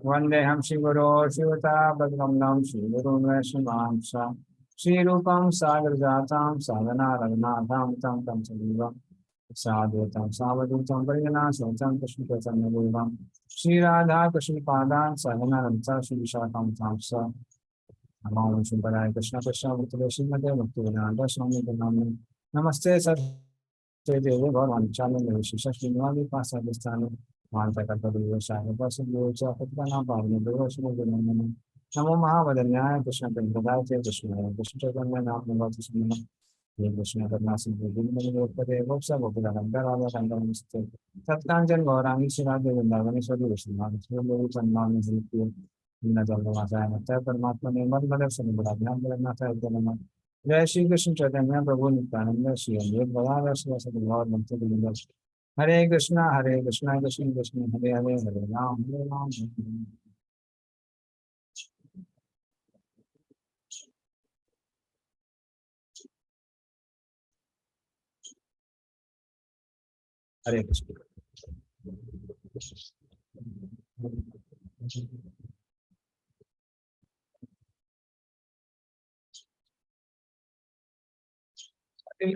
Vandeham Shivaro Shivata Bhagavamnam Shivarum Veshmansha Shri Rupam Sagar Jatam Sadhana Raghunatham Tam Tam Sadivam Sadhutam Savadutam Pariyana Sotam Krishna Chaitanya Devam Shri Radha Krishna Padan Sadhana Ranta Shri Vishakam Tamsa Namo Shimpadaya Krishna Krishna Bhutale Srimate Bhaktivedanta Swami Purnamani Namaste Sar Devi Bhagavan Chalani Vishisha Srinivadi Pasadistani Namo Mahavadanyaya Krishna Prabhudaya Krishna Krishna Chaitanya Namaste Krishna Karnasi Bhagavate Voksa Bhagavanta Radha Kandaramiste Tatkanjan Gaurani Sirade Vindavani Sadi Vishnu Sri Chanmani Zilpi Nina Jalvasaya Nata Paramatma Nemal Madhav Samudradhyam Bharanatha Ekdanama Jai Shri Krishna Chaitanya Prabhu Nityananda Shri Amrit Bhavara Shri Asadi Gaur Bhakti Vinda Hare Krishna Krishna Krishna Hare Hare Hare Ram Hare Ram Hare Krishna.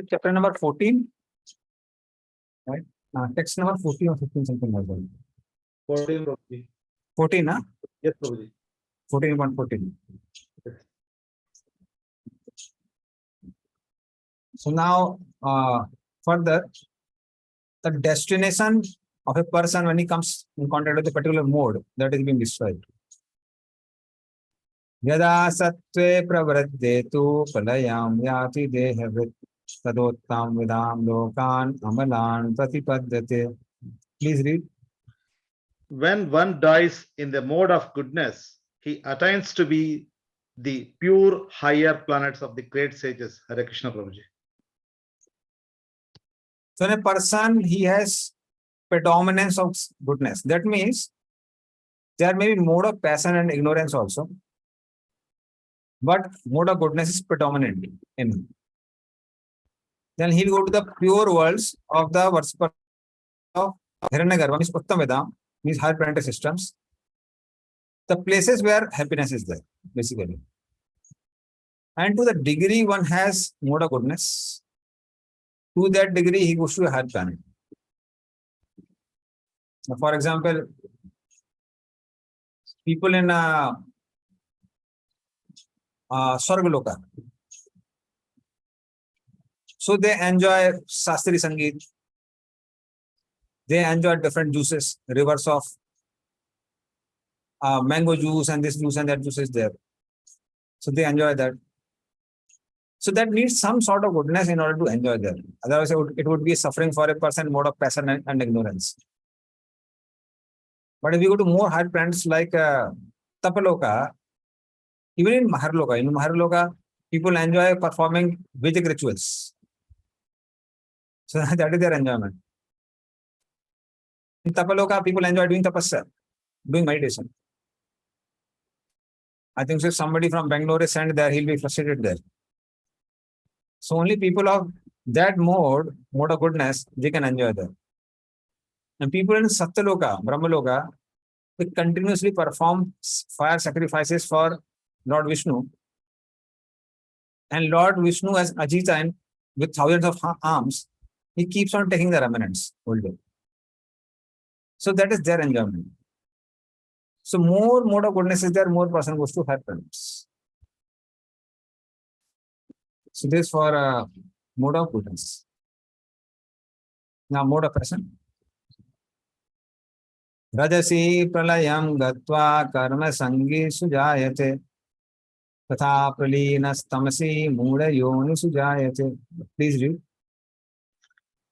Chapter number 14, right? Text number 14 or 15, something like that. 14, Prabhuji. 14, huh? Yes, Prabhuji. 14. So now, further, the destination of a person when he comes in contact with a particular mode that is being described. Yada sattve pravraddetu palayam yati dehavrit tadottam vidam lokan amalan pratipadyate. Please read. When one dies in the mode of goodness, he attains to be the pure higher planets of the great sages. Hare Krishna, Prabhuji. So in a person, he has predominance of goodness. That means there may be mode of passion and ignorance also, but mode of goodness is predominant in him. Then he'll go to the pure worlds of the worshipper of Hiranyagarbha, means Uttam Vedam, means higher planetary systems, the places where happiness is there, basically. And to the degree one has mode of goodness, to that degree he goes to a higher planet. Now, for example, people in Swargaloka, so they enjoy Sastri Sangeet, they enjoy different juices, rivers of mango juice and this juice and that juice is there. So they enjoy that. So that needs some sort of goodness in order to enjoy that. Otherwise, it would be suffering for a person mode of passion and ignorance. But if you go to more higher planets like Tapaloka, even in Maharloka, people enjoy performing Vedic rituals. So that is their enjoyment. In Tapaloka, people enjoy doing tapasya, doing meditation. I think if somebody from Bangalore is sent there, he'll be frustrated there. So only people of that mode of goodness, they can enjoy that. And people in Satyaloka, Brahmaloka, they continuously perform fire sacrifices for Lord Vishnu. And Lord Vishnu as Ajita with thousands of arms, he keeps on taking the remnants all day. So that is their enjoyment. So more mode of goodness is there, more person goes to higher planets. So this for mode of goodness. Now mode of passion. Rajasi pralayam gatva karma sangi sujayate tatha pralinas tamasi muda yoni sujayate. Please read.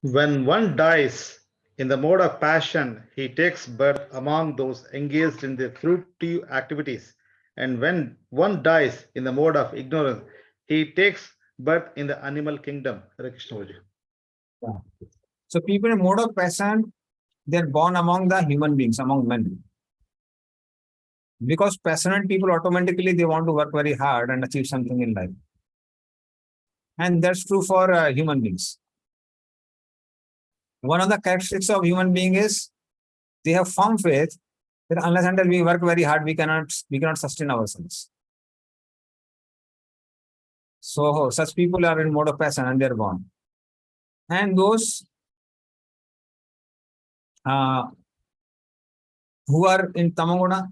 When one dies in the mode of passion, he takes birth among those engaged in the fruitive activities. And when one dies in the mode of ignorance, he takes birth in the animal kingdom. Hare Krishna. Yeah. So people in mode of passion, they are born among the human beings, among men. Because passionate people automatically they want to work very hard and achieve something in life. And that's true for human beings. One of the characteristics of human being is they have firm faith that unless until we work very hard, we cannot sustain ourselves. So such people are in mode of passion and they're gone. And those who are in Tamaguna,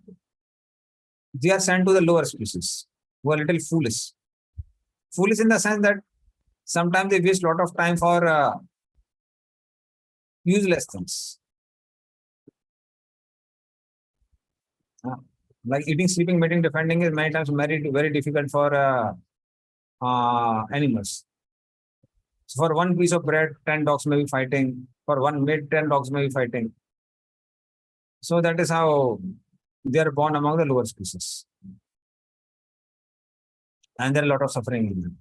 they are sent to the lower species, who are little foolish. Foolish in the sense that sometimes they waste a lot of time for useless things. Like eating, sleeping, mating, defending is many times very difficult for animals. So for one piece of bread, 10 dogs may be fighting. For one meat, 10 dogs may be fighting. So that is how they are born among the lower species. And there are a lot of suffering in them.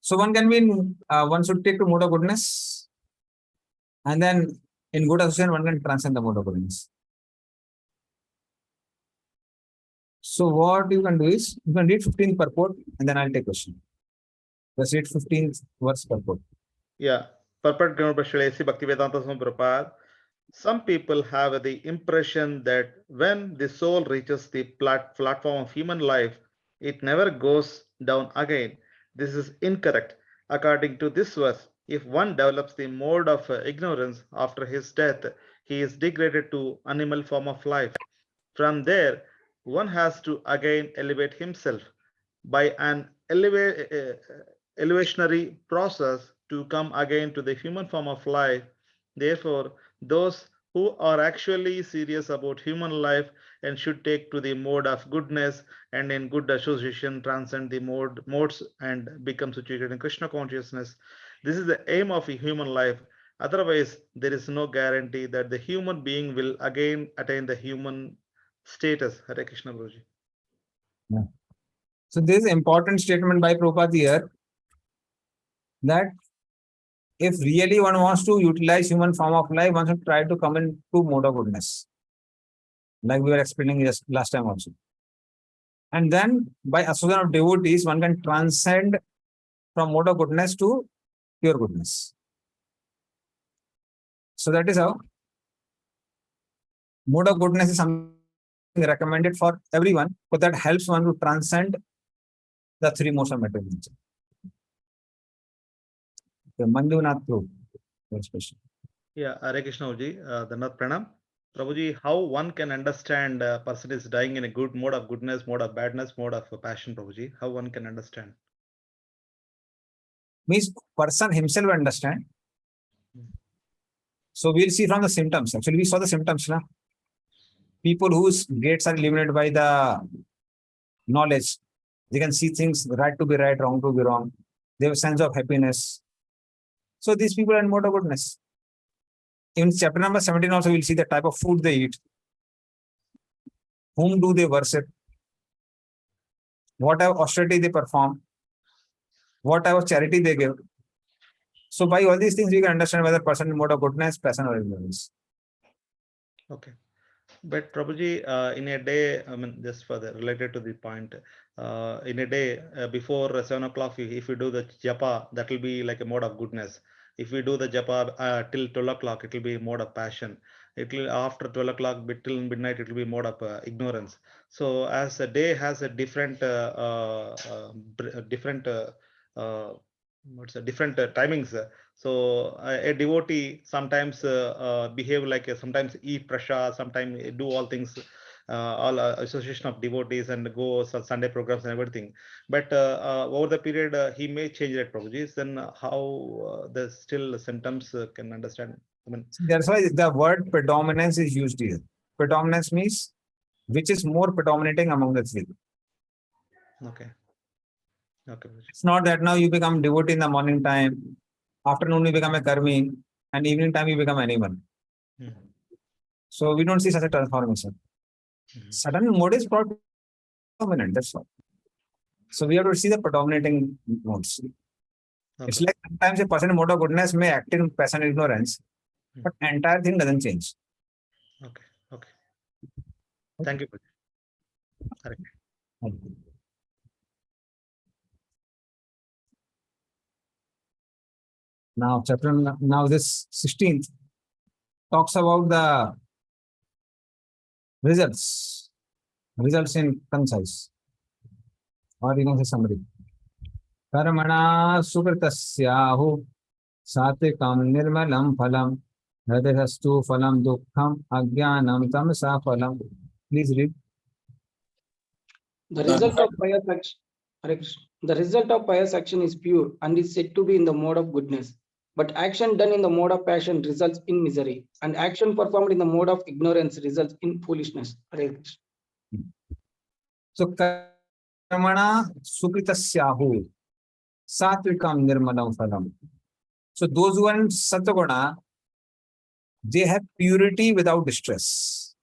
So one can be in, one should take to mode of goodness. And then in good association, one can transcend the mode of goodness. So what you can do is, you can read 15th purport and then I'll take question. Let's read 15th verse purport. Yeah. Purport given by Srila A.C. Bhaktivedanta Swami Prabhupada. Some people have the impression that when the soul reaches the platform of human life, it never goes down again. This is incorrect. According to this verse, if one develops the mode of ignorance after his death, he is degraded to animal form of life. From there, one has to again elevate himself by an elevationary process to come again to the human form of life. Therefore, those who are actually serious about human life and should take to the mode of goodness and in good association transcend the modes and become situated in Krishna consciousness. This is the aim of a human life. Otherwise, there is no guarantee that the human being will again attain the human status. Hare Krishna Guruji. Yeah. So this is an important statement by Prabhupada here, that if really one wants to utilize human form of life, one should try to come into mode of goodness. Like we were explaining just last time also. And then by association of devotees, one can transcend from mode of goodness to pure goodness. So that is how mode of goodness is something recommended for everyone, but that helps one to transcend the three modes of material nature. The Manjunath Prabhu, first question. Yeah, Hare Krishna Guruji, Dhanat Pranam. Prabhuji, how one can understand a person is dying in a good mode of goodness, mode of badness, mode of passion, Prabhuji? How one can understand? Means person himself will understand. So we'll see from the symptoms. Actually, we saw the symptoms. Na? People whose gates are eliminated by the knowledge, they can see things right to be right, wrong to be wrong. They have a sense of happiness. So these people are in mode of goodness. In chapter number 17 also, we'll see the type of food they eat. Whom do they worship? What type of austerity they perform? What type of charity they give? So by all these things, we can understand whether person in mode of goodness, passion, or ignorance. Okay. But Prabhuji, in a day, I mean, just for the related to the point, in a day before 7 o'clock, if you do the japa, that will be like a mode of goodness. If we do the japa till 12 o'clock, it will be a mode of passion. It will after 12 o'clock till midnight, it will be mode of ignorance. So as a day has a different what's a different timings. So a devotee sometimes behave like sometimes eat prasad, sometimes do all things, all association of devotees and go Sunday programs and everything. But over the period, he may change that Prabhuji. Then how the still symptoms can understand? I mean, That's why the word predominance is used here. Predominance means which is more predominating among the three. okay. Okay. It's not that now you become devotee in the morning time, afternoon you become a karmi, and evening time you become animal. So we don't see such a transformation. Sudden mode is predominant, that's all. So we have to see the predominating modes. Okay. It's like sometimes a person in mode of goodness may act in passion and ignorance, but entire thing doesn't change. Okay. Okay. Thank you. Correct. Now, chapter now this 16th. talks about the results in concise, or you can say summary. Karmana sukritasyahu satvikam nirmalam phalam rajatastu phalam dukkham ajnanam tamasa phalam. Please read. The result of pious action, Hare Krishna. The result of pious action is pure and is said to be in the mode of goodness. But action done in the mode of passion results in misery, and action performed in the mode of ignorance results in foolishness. Hare Krishna. So karmana sukritasyahu satvikam nirmalam phalam. So those who are in satguna, they have purity without distress.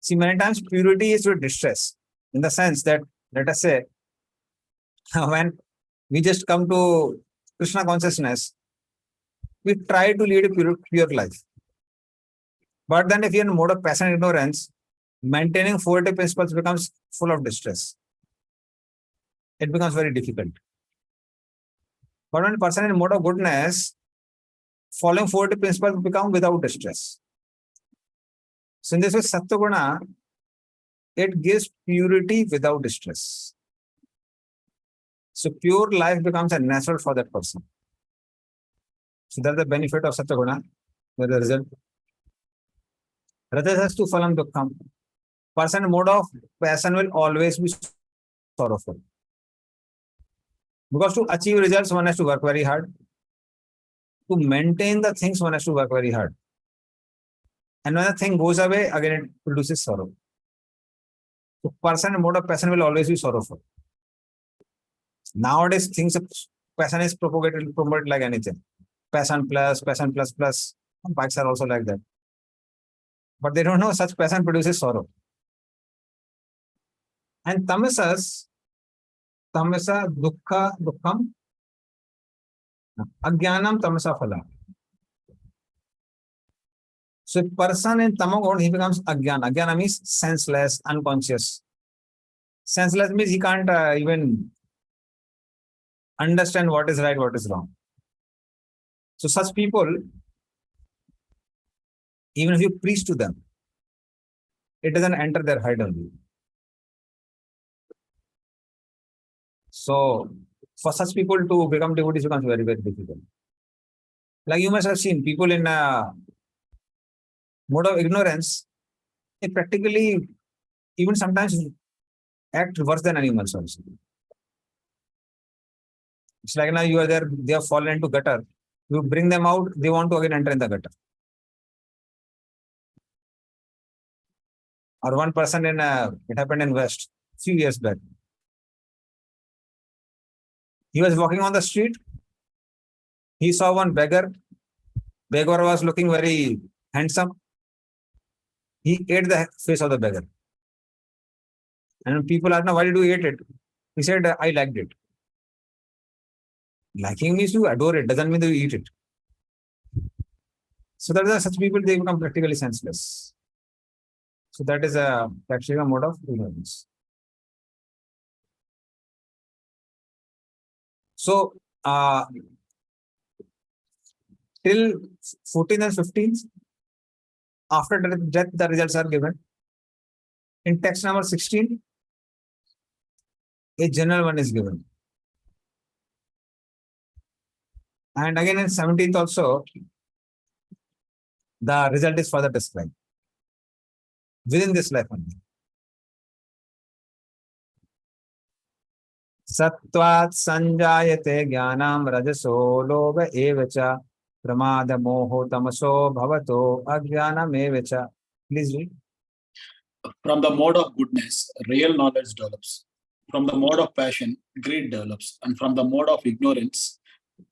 See, many times purity is with distress, in the sense that, let us say, when we just come to Krishna consciousness, we try to lead a pure life. But then if you're in mode of passion and ignorance, maintaining 40 principles becomes full of distress. It becomes very difficult. But when a person in mode of goodness, following 40 principles become without distress. So in this way, Sattva-guna, it gives purity without distress. So pure life becomes a natural for that person. So that's the benefit of Sattva-guna. That's the result. Rajatastu phalam dukkham. Person in mode of passion will always be sorrowful. Because to achieve results, one has to work very hard. To maintain the things, one has to work very hard. And when the thing goes away, again it produces sorrow. So person in mode of passion will always be sorrowful. Nowadays, passion is promoted like anything. Passion plus. Bikes are also like that. But they don't know such passion produces sorrow. And tamasa dukkham, ajnanam tamasa phala. So a person in tamagun, he becomes ajnana. Ajnana means senseless, unconscious. Senseless means he can't even understand what is right, what is wrong. So such people, even if you preach to them, it doesn't enter their head only. So for such people to become devotees becomes very, very difficult. Like you must have seen people in a mode of ignorance, they practically even sometimes act worse than animals also. It's like now you are there, they have fallen into gutter. You bring them out, they want to again enter in the gutter. Or one person it happened in West few years back. He was walking on the street. He saw one beggar. Beggar was looking very handsome. He ate the face of the beggar. And people asked, now, why did you eat it? He said, I liked it. Liking means you adore it, doesn't mean that you eat it. So that are such people, they become practically senseless. So that is actually a mode of ignorance. So till 14th and 15th, after death, the results are given. In text number 16, a general one is given. And again in 17th also, the result is further described. Within this life only. Sattvat sanjayate jnanam rajaso loga evacha pramada moho tamaso bhavato ajnanam evacha. Please read. From the mode of goodness, real knowledge develops. From the mode of passion, greed develops. And from the mode of ignorance,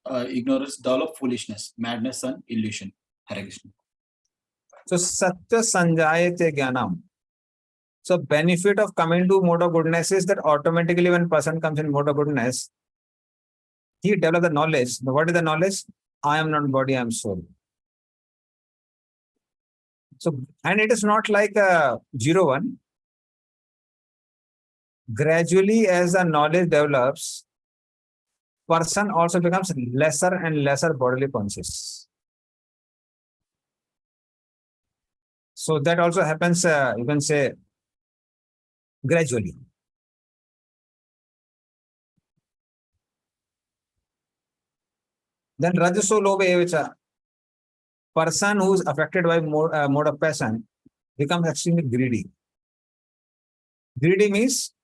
develop foolishness, madness, and illusion. Hare Krishna. So satya sanjayate jnanam. So benefit of coming to mode of goodness is that automatically when person comes in mode of goodness, he develops the knowledge. What is the knowledge? I am not body, I am soul. So, and it is not like a 0-1. Gradually, as the knowledge develops, person also becomes lesser and lesser bodily conscious. So that also happens, you can say, gradually. Then Rajaso Lobe Evicha, person who is affected by mode of passion becomes extremely greedy. Greedy means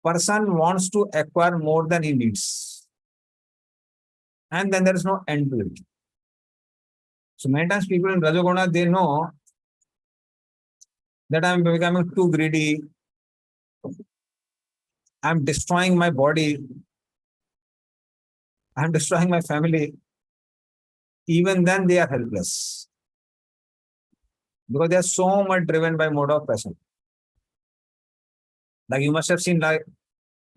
person wants to acquire more than he needs. And then there is no end to it. So many times people in Rajoguna, they know that I'm becoming too greedy. I'm destroying my body. I'm destroying my family. Even then they are helpless. Because they are so much driven by mode of passion. Like you must have seen, like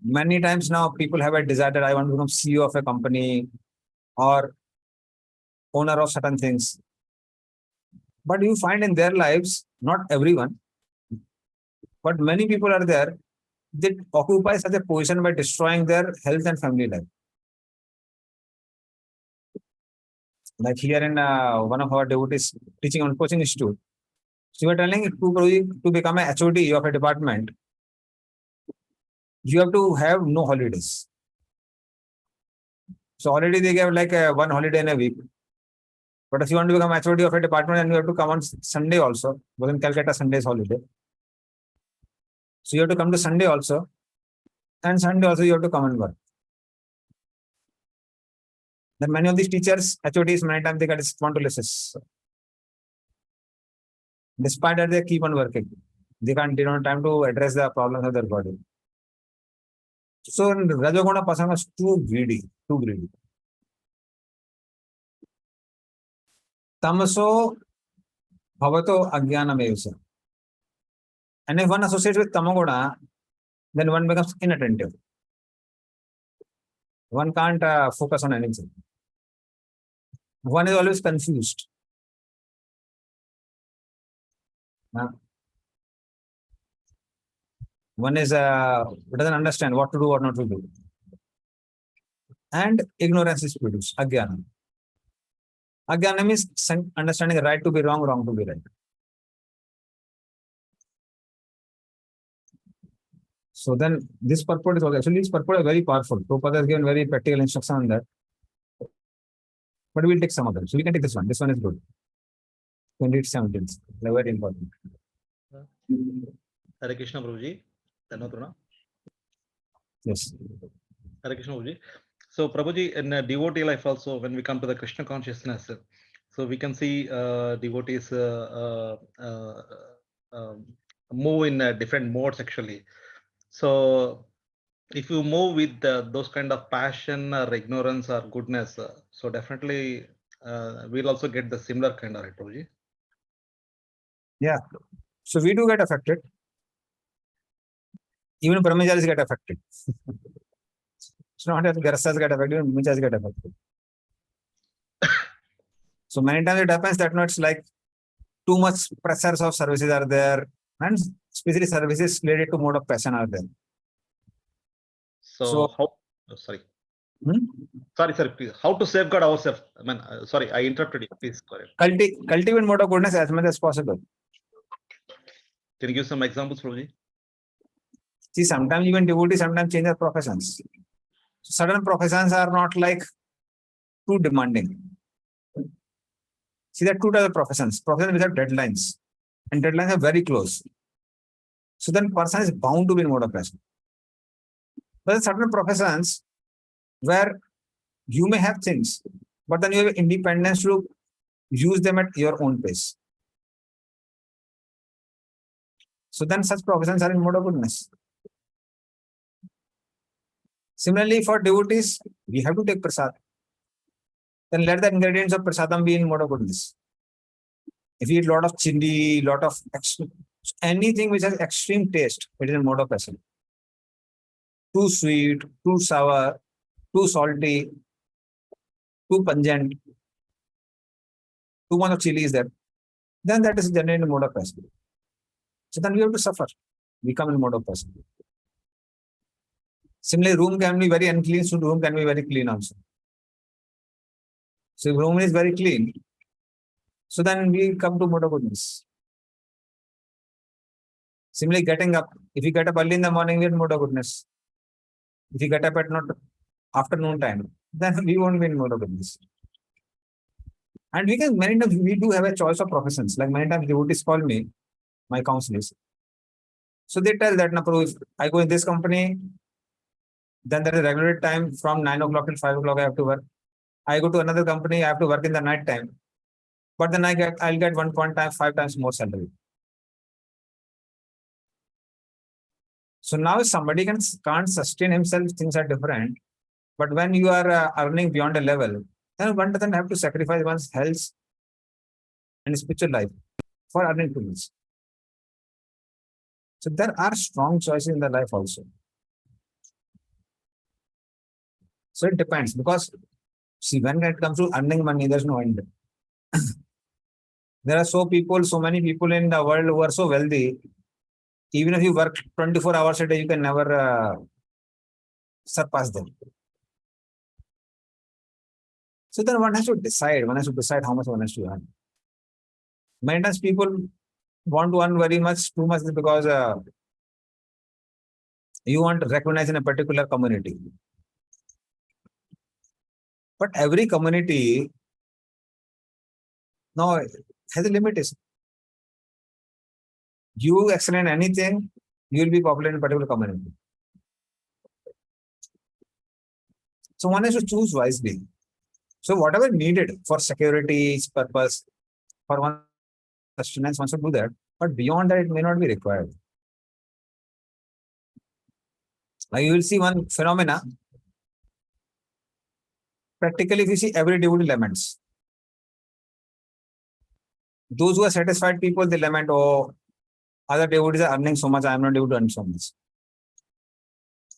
many times now people have a desire that I want to become CEO of a company or owner of certain things. But you find in their lives, not everyone, but many people are there that occupy such a position by destroying their health and family life. Like here in one of our devotees teaching on coaching institute, so you were telling to become a HOD of a department, you have to have no holidays. So already they gave like one holiday in a week. But if you want to become HOD of a department, and you have to come on Sunday also, because in Calcutta Sunday is holiday. So you have to come to Sunday also, and Sunday also you have to come and work. Then many of these teachers, HODs, many times they get spondylosis. Despite that, they keep on working. They don't have time to address the problems of their body. So Rajoguna person was too greedy, too greedy. Tamaso bhavato ajnanamevasa. And if one associates with Tamaguna, then one becomes inattentive. One can't focus on anything. One is always confused. One is doesn't understand what to do or not to do. And ignorance is produced, ajnana. Ajnana means understanding right to be wrong, wrong to be right. So then this purport is also, actually this purport is very powerful. Prabhupada has given very practical instruction on that. But we'll take some of them. So we can take this one. This one is good. 28 17. Very important. Hare Krishna Prabhuji. Dhanavadana. Yes. Hare Krishna Prabhuji. So Prabhuji, in devotee life also, when we come to the Krishna consciousness, so we can see devotees move in different modes actually. So if you move with those kind of passion or ignorance or goodness, so definitely we'll also get the similar kind of, right, Prabhuji? Yeah. So we do get affected. Even brahmacharis get affected. It's not that Garsas get affected, even brahmacharis get affected. So many times it happens that it's like too much pressures of services are there, and especially services related to mode of passion are there. So how? Oh, sorry. Sorry, please. How to safeguard ourselves? I mean, sorry, I interrupted you. Please go ahead. Cultivate mode of goodness as much as possible. Can you give some examples, Prabhuji? See, sometimes even devotees sometimes change their professions. Certain professions are not like too demanding. See, there are two types of professions. Professions which have deadlines, and deadlines are very close. So then person is bound to be in mode of passion. But there are certain professions where you may have things, but then you have independence to use them at your own pace. So then such professions are in mode of goodness. Similarly, for devotees, we have to take prasad. Then let the ingredients of prasadam be in mode of goodness. If you eat a lot of chili, lot of anything which has extreme taste, it is in mode of passion. Too sweet, too sour, too salty, too pungent, too much of chili is there, then that is generally in mode of passion. So then we have to suffer. We come in mode of passion. Similarly, room can be very unclean, so room can be very clean also. So if room is very clean, So then we come to mode of goodness. Similarly, getting up. If you get up early in the morning, we are in mode of goodness. If you get up at not afternoon time, then we won't be in mode of goodness. And we can, many times we do have a choice of professions. Like many times devotees call me, my counselors. So they tell that, if I go in this company, then there is a regular time from 9 o'clock till 5 o'clock I have to work. I go to another company, I have to work in the night time. But then I'll get 1.5 times more salary. So now if somebody can't sustain himself, things are different. But when you are earning beyond a level, then one doesn't have to sacrifice one's health and spiritual life for earning too much. So there are strong choices in the life also. So it depends, because see, when it comes to earning money, there's no end. There are so many people in the world who are so wealthy. Even if you work 24 hours a day, you can never surpass them. So then one has to decide how much one has to earn. Many times people want to earn very much, too much, because you want to recognize in a particular community. But every community now has a limitation. You excel in anything, you will be popular in a particular community. So one has to choose wisely. So whatever needed for security purpose, for one sustenance, one should do that. But beyond that, it may not be required. Now you will see one phenomena. Practically, if you see every devotee laments. Those who are satisfied people, they lament, oh, other devotees are earning so much, I am not able to earn so much.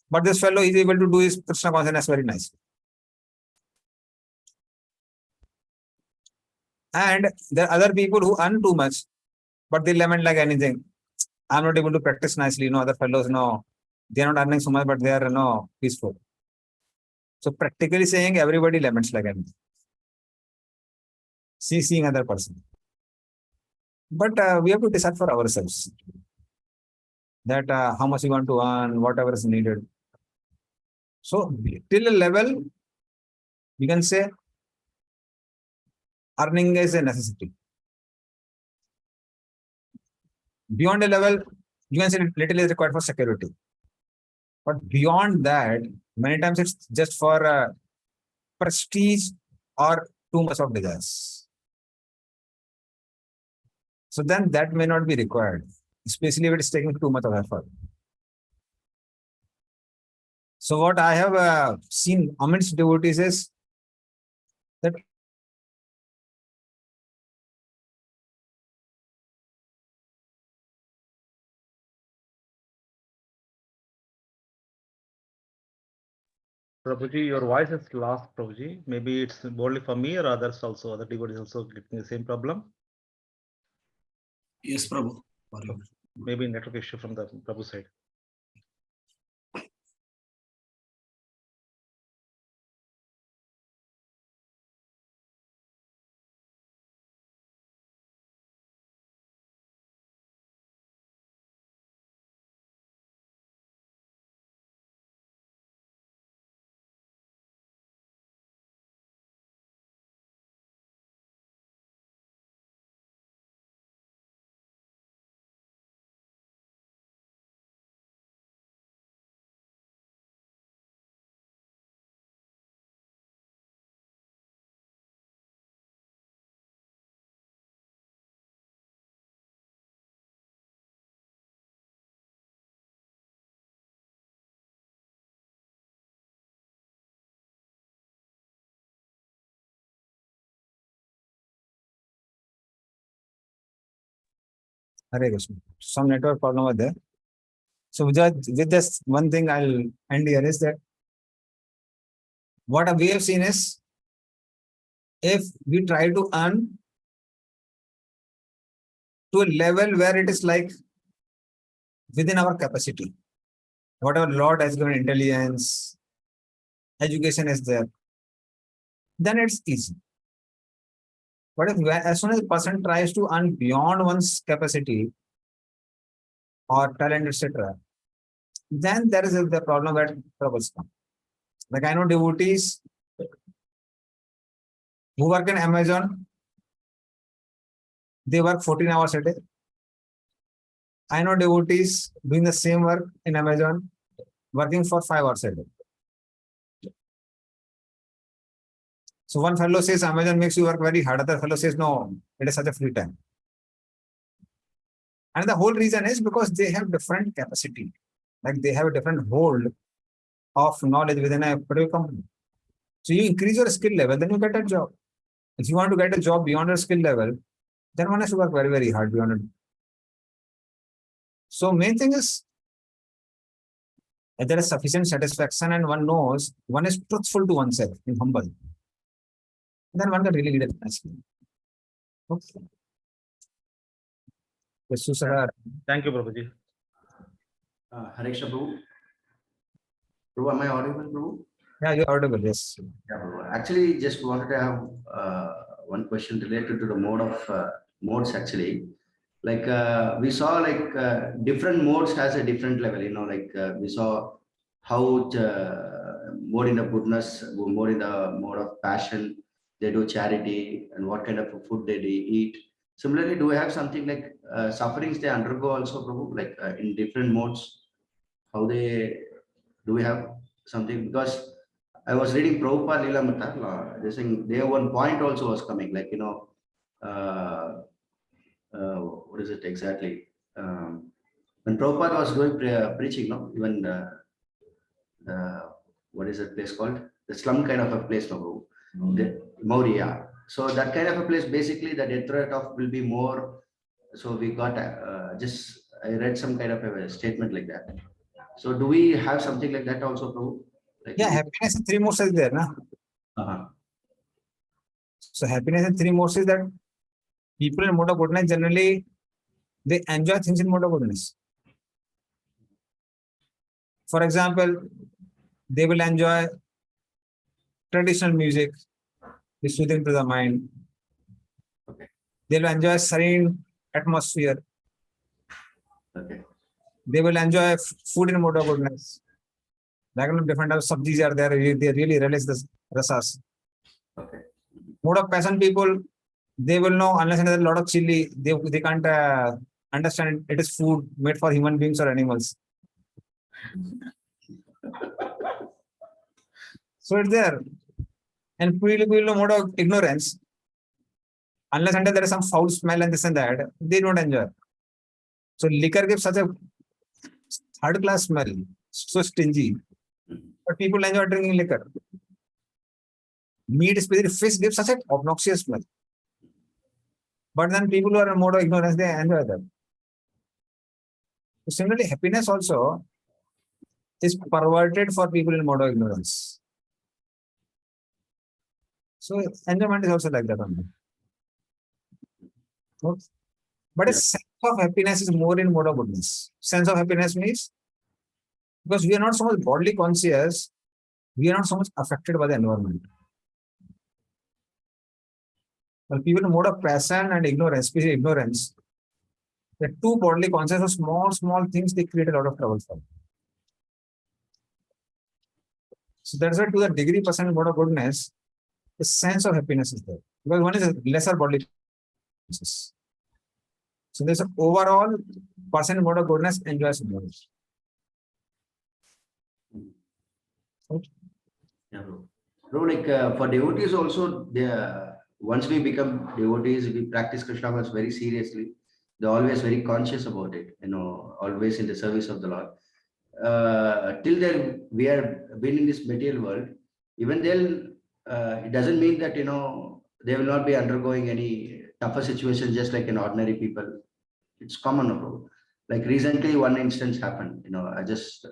But this fellow is able to do his Krishna consciousness very nicely. And there are other people who earn too much, but they lament like anything. I'm not able to practice nicely. Other fellows, they are not earning so much, but they are, peaceful. So practically saying, everybody laments like anything. Seeing other person. But we have to decide for ourselves that how much you want to earn, whatever is needed. So till a level, we can say earning is a necessity. Beyond a level, you can say little is required for security. But beyond that, many times it's just for prestige or too much of desires. So then that may not be required, especially if it is taking too much of effort. So what I have seen amidst devotees is that Prabhuji, your voice is lost, Prabhuji. Maybe it's only for me or others also, other devotees also getting the same problem. Yes, Prabhu. For you. Maybe network issue from the Prabhu side. Hare Krishna. Some network problem over there. So with just one thing I'll end here is that what we have seen is if we try to earn to a level where it is like within our capacity, whatever Lord has given intelligence, education is there, then it's easy. But if as soon as a person tries to earn beyond one's capacity or talent, etc., then there is the problem that troubles come. Like I know devotees who work in Amazon, they work 14 hours a day. I know devotees doing the same work in Amazon, working for 5 hours a day. So one fellow says Amazon makes you work very hard. Other fellow says no, it is such a free time. And the whole reason is because they have different capacity. Like they have a different hold of knowledge within a particular company. So you increase your skill level, then you get a job. If you want to get a job beyond your skill level, then one has to work very, very hard beyond it. So main thing is, if there is sufficient satisfaction and one knows one is truthful to oneself and humble, then one can really lead a nice life. Okay. Yes, Susara. Thank you, Prabhuji. Hare Krishna, Prabhu. Prabhu, am I audible, Prabhu? Yeah, you're audible, yes. Yeah, Prabhu. Actually, just wanted to have one question related to the mode of modes actually. Like we saw like different modes has a different level, like we saw how more in the goodness, more in the mode of passion, they do charity and what kind of food they eat. Similarly, do we have something like sufferings they undergo also, Prabhu, like in different modes? How they do we have something? Because I was reading Prabhupada Lila Mata, they saying there one point also was coming, like what is it exactly? When Prabhupada was doing preaching, no, even what is that place called? The slum kind of a place, no, the Moria. So that kind of a place, basically the death rate of will be more. So we got just I read some kind of a statement like that. So do we have something like that also, Prabhu? Like Yeah, happiness in 3 modes is there, na? So happiness in 3 modes is that people in mode of goodness generally they enjoy things in mode of goodness. For example, they will enjoy traditional music, is soothing to the mind. Okay. They will enjoy serene atmosphere. Okay. They will enjoy food in mode of goodness. Like different types of sabjis are there. They really relish the rasas. Okay. Mode of passion people, they will know unless there's a lot of chili, they can't understand it is food made for human beings or animals. So it's there. And people mode of ignorance, unless until there is some foul smell and this and that, they don't enjoy. So liquor gives such a third class smell, so stingy. But people enjoy drinking liquor. Meat, especially fish, gives such an obnoxious smell. But then people who are in mode of ignorance, they enjoy them. So similarly, happiness also is perverted for people in mode of ignorance. So enjoyment is also like that only. Okay. But a sense of happiness is more in mode of goodness. Sense of happiness means because we are not so much bodily conscious, we are not so much affected by the environment. Well, people in mode of passion and ignorance, especially ignorance, they're too bodily conscious of small things, they create a lot of trouble for them. So that's why to the degree person in mode of goodness, the sense of happiness is there. Because one is a lesser bodily conscious. So there's an overall person in mode of goodness enjoys more. Okay. Yeah, bro. Bro, like for devotees also, they once we become devotees, we practice Krishna consciousness very seriously. They're always very conscious about it, always in the service of the Lord. Till then, we are been in this material world. Even then, it doesn't mean that they will not be undergoing any tougher situation just like an ordinary people. It's common, bro. Like recently, one instance happened. I just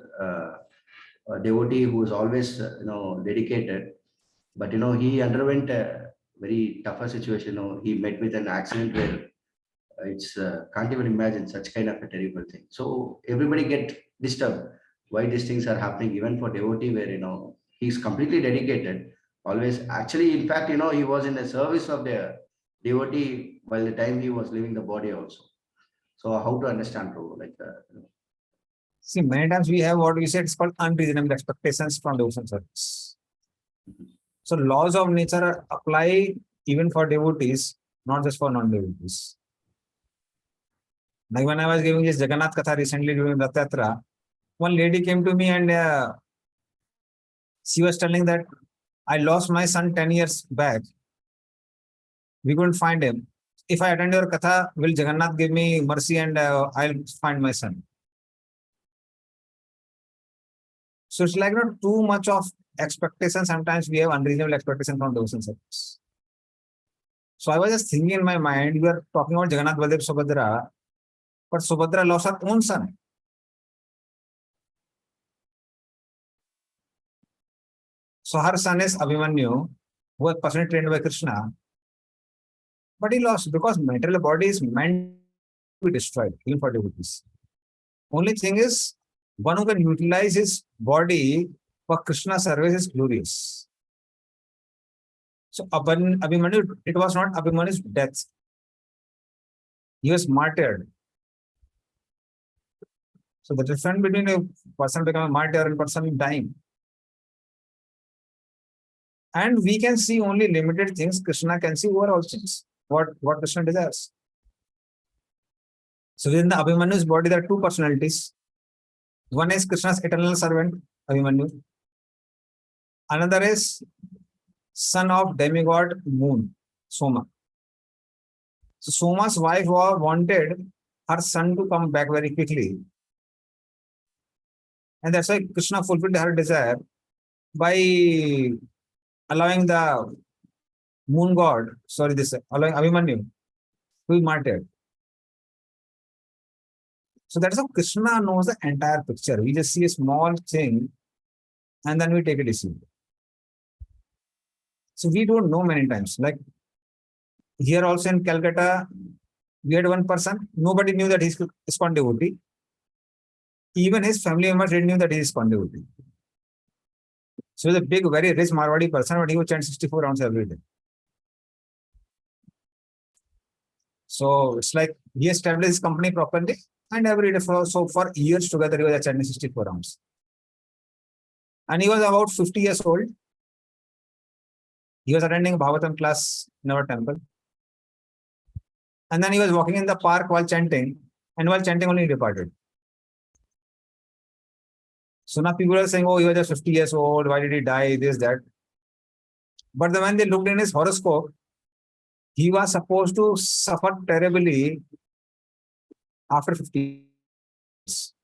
a devotee who is always dedicated, but he underwent a very tougher situation. He met with an accident where it's can't even imagine such kind of a terrible thing. So everybody get disturbed why these things are happening, even for devotee where he's completely dedicated always. Actually, in fact, he was in the service of the devotee while the time he was leaving the body also. So how to understand, Prabhu? Like, See, many times we have what we said is called unreasonable expectations from devotion service. So laws of nature apply even for devotees, not just for non-devotees. Like when I was giving this Jagannath Katha recently during Rath Yatra, one lady came to me and she was telling that I lost my son 10 years back. We couldn't find him. If I attend your Katha, will Jagannath give me mercy and I'll find my son? So it's like not too much of expectation. Sometimes we have unreasonable expectation from devotion service. So I was just thinking in my mind, we are talking about Jagannath, Baladev, Subhadra, but Subhadra lost her own son. So her son is Abhimanyu, who was personally trained by Krishna, but he lost because material body is meant to be destroyed, even for devotees. Only thing is, one who can utilize his body for Krishna service is glorious. So Abhimanyu, it was not Abhimanyu's death. He was martyred. So the difference between a person becoming a martyr and a person dying. And we can see only limited things. Krishna can see overall things. What Krishna desires. So within the Abhimanyu's body, there are two personalities. One is Krishna's eternal servant, Abhimanyu. Another is son of demigod moon, Soma. So Soma's wife wanted her son to come back very quickly. And that's why Krishna fulfilled her desire by allowing the moon god, allowing Abhimanyu to be martyred. So that's how Krishna knows the entire picture. We just see a small thing and then we take a decision. So we don't know many times. Like here also in Calcutta, we had one person, nobody knew that he's ISKCON devotee. Even his family members didn't know that he is ISKCON devotee. So he's a big, very rich Marwadi person, but he would chant 64 rounds every day. So it's like he established his company properly and every day for years together he was chanting 64 rounds. And he was about 50 years old. He was attending Bhagavatam class in our temple. And then he was walking in the park while chanting, and while chanting only he departed. So now people are saying, oh, he was just 50 years old, why did he die, this, that. But then when they looked in his horoscope, he was supposed to suffer terribly after 50 years.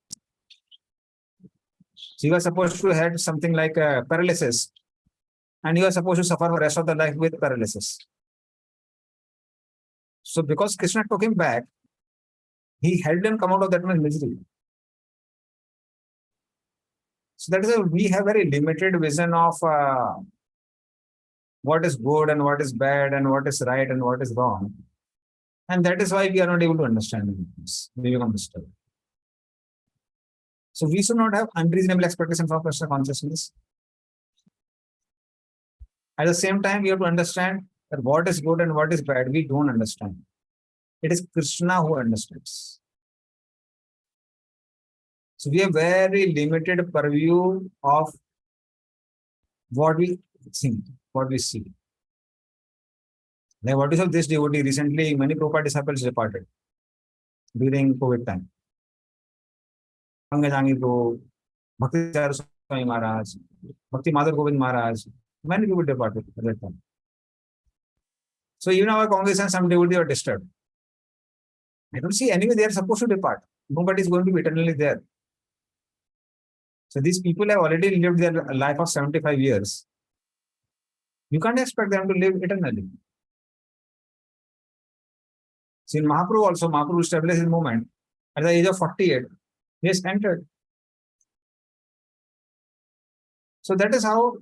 So he was supposed to have something like paralysis, and he was supposed to suffer the rest of the life with paralysis. So because Krishna took him back, he helped him come out of that much misery. So that is why we have very limited vision of what is good and what is bad and what is right and what is wrong. And that is why we are not able to understand this. We become disturbed. So we should not have unreasonable expectation from Krishna consciousness. At the same time, we have to understand that what is good and what is bad, we don't understand. It is Krishna who understands. So we have very limited purview of what we think, what we see. Like what is of this devotee? Recently, many Prabhupada disciples departed during COVID time. Angajangi Prabhu, Bhakti Swami Maharaj, Bhakti Madhav Govind Maharaj, many people departed at that time. So even our congregation, some devotees are disturbed. I don't see anyway they are supposed to depart. Nobody is going to be eternally there. So these people have already lived their life of 75 years. You can't expect them to live eternally. See, in Mahaprabhu also, Mahaprabhu established his movement at the age of 48. He has entered. So that is how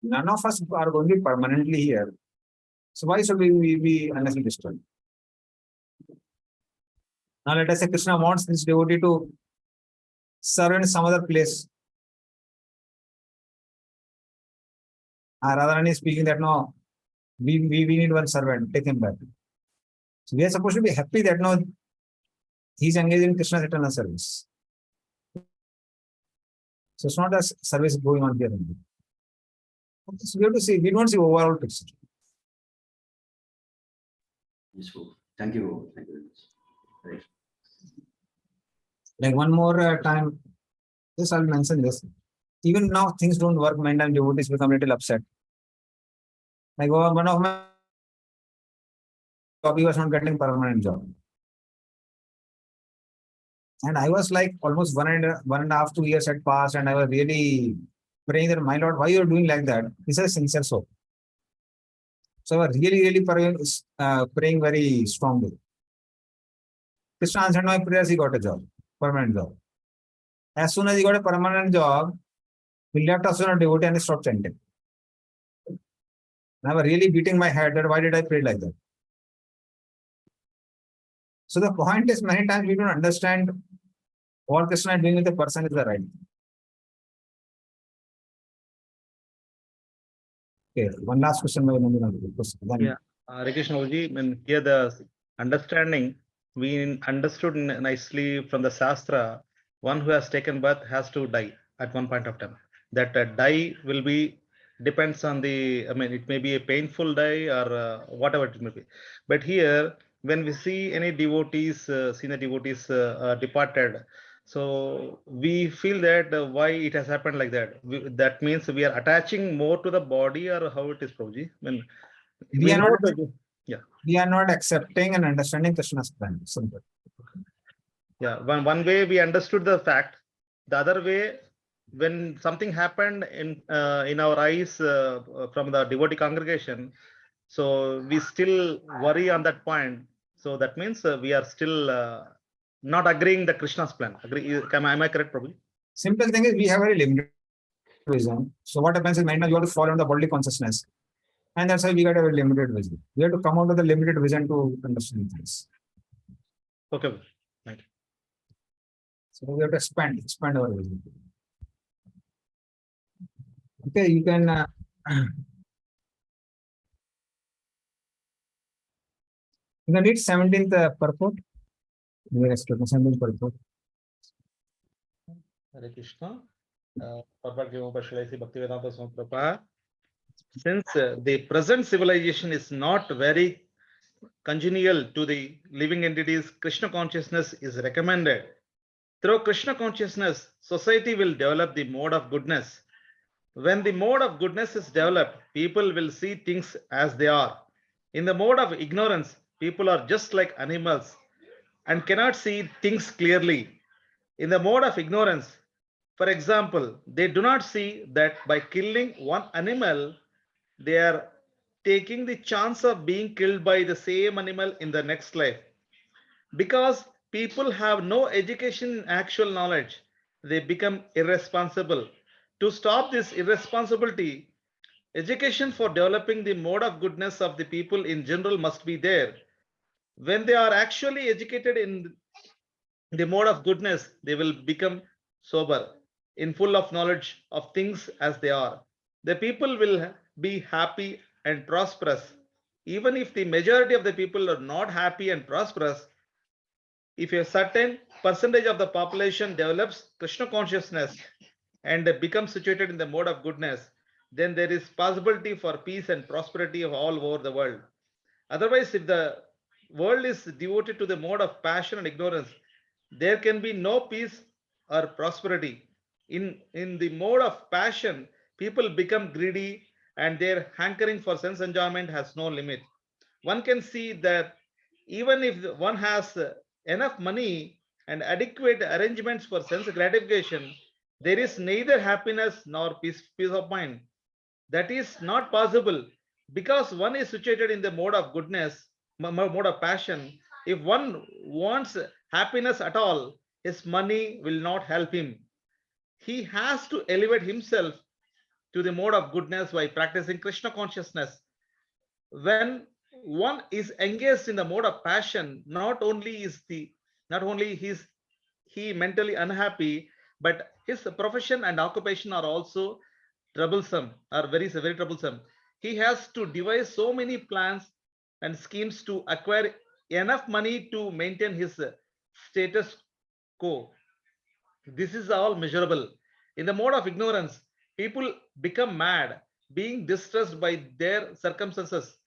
none of us are going to be permanently here. So why should we be unnecessarily disturbed? Now let us say Krishna wants this devotee to serve in some other place. Radharani is speaking that no, we need one servant, take him back. So we are supposed to be happy that no, he's engaged in Krishna's eternal service. So it's not a service going on here only. So we have to see, we don't see overall picture. Useful. Thank you. Thank you very much. Right. Like one more time, this I'll mention this. Even now things don't work, mind and devotees become a little upset. Like one of my job, he was not getting permanent job. And I was like almost 1.5, 2 years had passed, and I was really praying that, my Lord, why you are doing like that? He says sincere soul. So I was really praying very strongly. Krishna answered my prayers, he got a job, permanent job. As soon as he got a permanent job, he left us on a devotee and stopped chanting. And I was really beating my head that why did I pray like that? So the point is, many times we don't understand what Krishna is doing with the person is the right. Okay, one last question by Nandina. Yeah. Hare Krishna Guruji, when here the understanding, we understood nicely from the Sastra, one who has taken birth has to die at one point of time. That die will be, depends on the, I mean, it may be a painful die or whatever it may be. But here, when we see any devotees, senior devotees departed, so we feel that why it has happened like that. That means we are attaching more to the body, or how it is, Prabhuji? When We are know not, yeah. we are not accepting and understanding Krishna's plan. Simple. Yeah, one way we understood the fact, the other way, when something happened in our eyes from the devotee congregation, so we still worry on that point. So that means we are still not agreeing the Krishna's plan. Am I correct, Prabhu? Simple thing is we have very limited vision. So what happens is, you have to fall on the bodily consciousness. And that's why we got a very limited vision. We have to come out of the limited vision to understand things. Okay, thank you. So we have to expand our vision. Okay, you can you can read 17th purport. Yes, 17th purport. Hare Krishna. Since the present civilization is not very congenial to the living entities, Krishna consciousness is recommended. Through Krishna consciousness, society will develop the mode of goodness. When the mode of goodness is developed, people will see things as they are. In the mode of ignorance, people are just like animals and cannot see things clearly. In the mode of ignorance, for example, they do not see that by killing one animal, they are taking the chance of being killed by the same animal in the next life. Because people have no education in actual knowledge, they become irresponsible. To stop this irresponsibility, education for developing the mode of goodness of the people in general must be there. When they are actually educated in the mode of goodness, they will become sober, in full of knowledge of things as they are. The people will be happy and prosperous. Even if the majority of the people are not happy and prosperous, if a certain percentage of the population develops Krishna consciousness and becomes situated in the mode of goodness, then there is possibility for peace and prosperity of all over the world. Otherwise, if the world is devoted to the mode of passion and ignorance, there can be no peace or prosperity. In the mode of passion, people become greedy and their hankering for sense enjoyment has no limit. One can see that even if one has enough money and adequate arrangements for sense gratification, there is neither happiness nor peace of mind. That is not possible because one is situated in the mode of goodness, mode of passion. If one wants happiness at all, his money will not help him. He has to elevate himself to the mode of goodness by practicing Krishna consciousness. When one is engaged in the mode of passion, not only is he mentally unhappy, but his profession and occupation are also troublesome, are very troublesome. He has to devise so many plans and schemes to acquire enough money to maintain his status quo. This is all measurable. In the mode of ignorance, people become mad, being distressed by their circumstances.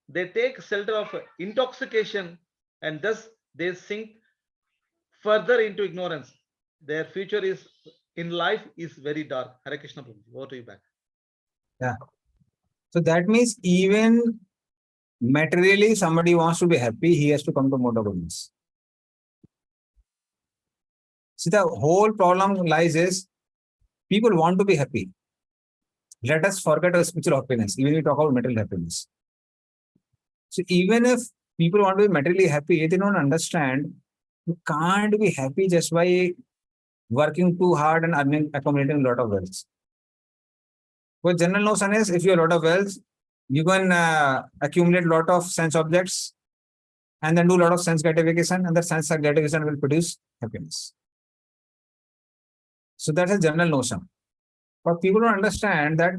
They take shelter of intoxication and thus they sink further into ignorance. Their future is in life is very dark. Hare Krishna Prabhuji, over to you back. Yeah. So that means even materially somebody wants to be happy, he has to come to mode of goodness. See, the whole problem lies is people want to be happy. Let us forget our spiritual happiness, even we talk about material happiness. So even if people want to be materially happy, they don't understand you can't be happy just by working too hard and earning, accumulating a lot of wealth. What general notion is, if you have a lot of wealth, you can accumulate a lot of sense objects and then do a lot of sense gratification, and that sense gratification will produce happiness. So that's a general notion. But people don't understand that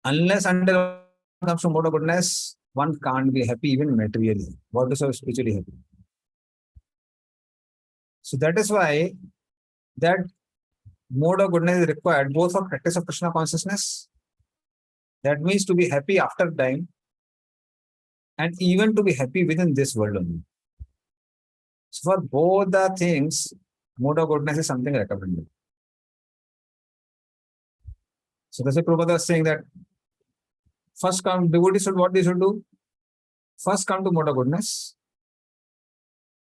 unless until one comes to mode of goodness, one can't be happy even materially. What is so spiritually happy? So that is why that mode of goodness is required both for practice of Krishna consciousness, that means to be happy after dying, and even to be happy within this world only. So for both the things, mode of goodness is something recommended. So that's why Prabhupada was saying that first come, devotees should, what they should do? First come to mode of goodness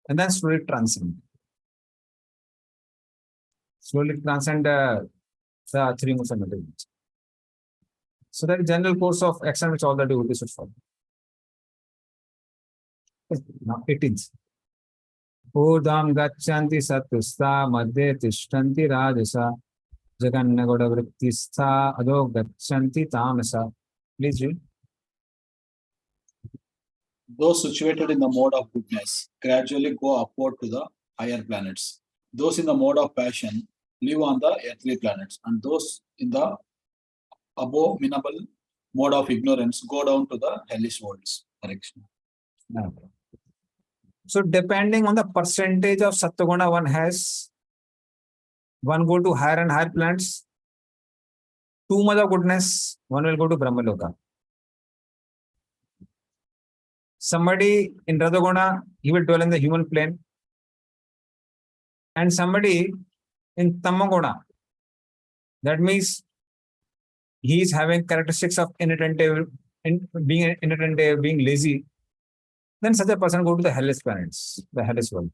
and then slowly transcend. Slowly transcend the three modes of material. So that is general course of action which all the devotees should follow. Now 18th. Udam gachanti satustha madhye tishtanti rajasa jagannagoda vrittistha adho gachanti tamasa. Please read. Those situated in the mode of goodness gradually go upward to the higher planets. Those in the mode of passion live on the earthly planets, and those in the abominable mode of ignorance go down to the hellish worlds. Correction. Okay. So depending on the percentage of Sattva-guna one has, one go to higher and higher planets. Too much of goodness, one will go to Brahmaloka. Somebody in Rajaguna, he will dwell in the human plane. And somebody in Tamaguna, that means he is having characteristics of inattentive, being lazy. Then such a person go to the hellish planets, the hellish world.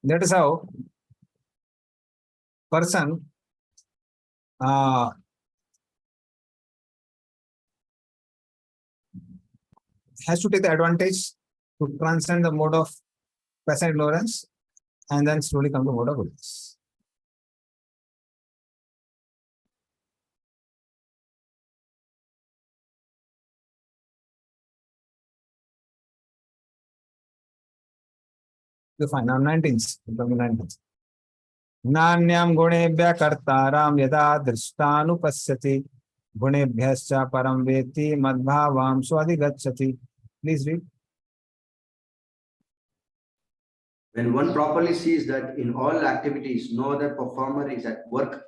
That is how person has to take the advantage to transcend the mode of passion ignorance and then slowly come to mode of goodness. Fine. Now 19th. Nanyam gunebhya kartaram yada drishtanupasyati gunebhyascha param veti madbhavam swadhigacchati. Please read. When one properly sees that in all activities, no other performer is at work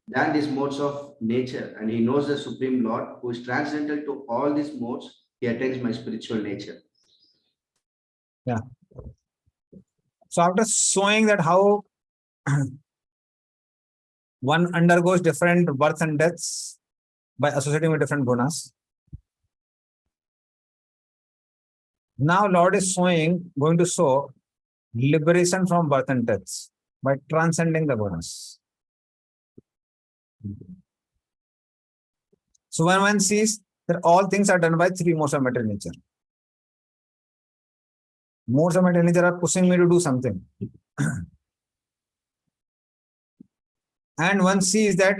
than these modes of nature, and he knows the Supreme Lord who is transcendental to all these modes, he attains my spiritual nature. Yeah. So after showing that how one undergoes different births and deaths by associating with different gunas, now Lord is going to show liberation from birth and deaths by transcending the gunas. So when one sees that all things are done by three modes of material nature. Modes of material nature are pushing me to do something. And one sees that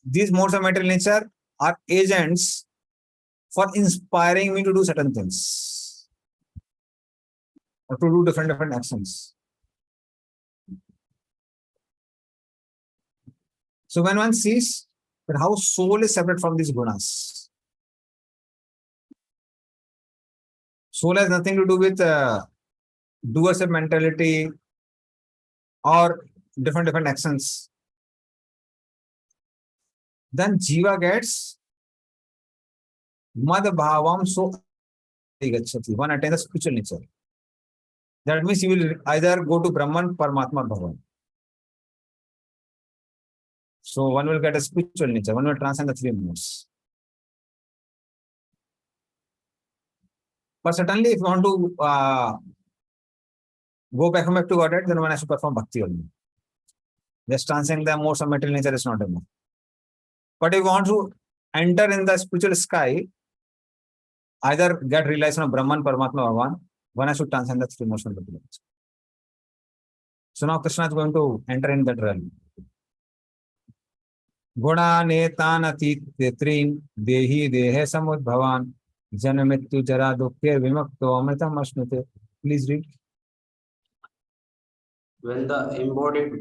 these modes of material nature are agents for inspiring me to do certain things or to do different actions. So when one sees that how soul is separate from these gunas, Soul has nothing to do with doership mentality or different actions. Then Jiva gets Mad Bhavam so one attains the spiritual nature. That means you will either go to Brahman, Paramatma, Bhavan. So one will get a spiritual nature, one will transcend the three modes. But certainly, if you want to go back to Godhead, then one has to perform bhakti only. Just transcending the modes of material nature is not enough. But if you want to enter in the spiritual sky, either get realization of Brahman, Paramatma, Bhavan, one has to transcend the three modes of material nature. So now Krishna is going to enter in that realm. Guna netan atit trin dehi dehe samudbhavan janmittu jara dukkhe vimakto amritam ashnute. Please read. When the embodied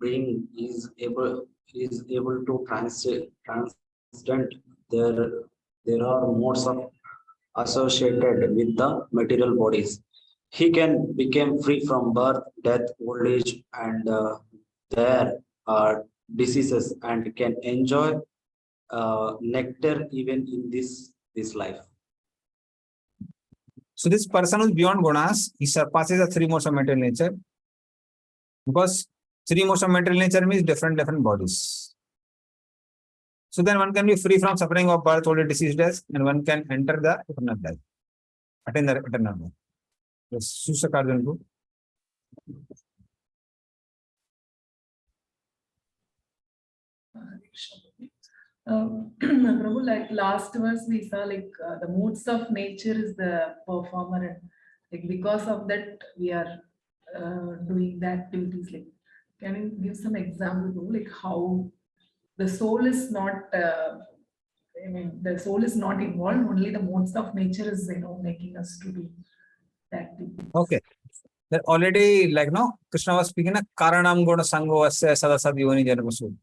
being is able to transcend, there are modes of associated with the material bodies. He can become free from birth, death, old age, and there are diseases, and can enjoy nectar even in this life. So this person who is beyond gunas, he surpasses the three modes of material nature. Because three modes of material nature means different bodies. So then one can be free from suffering of birth, old age, disease, death, and one can enter the eternal life. Attain the eternal life. Yes, Susakarjan. Prabhu, like last verse we saw like the moods of nature is the performer, and like because of that we are doing the activities. Like, can you give some example, Prabhu, like how the soul is not? I mean, the soul is not involved. Only the modes of nature is making us to do the activities. Okay. That already like no Krishna was speaking of Karanam Guna Sango Asya Sadasad Yoni Janamasu.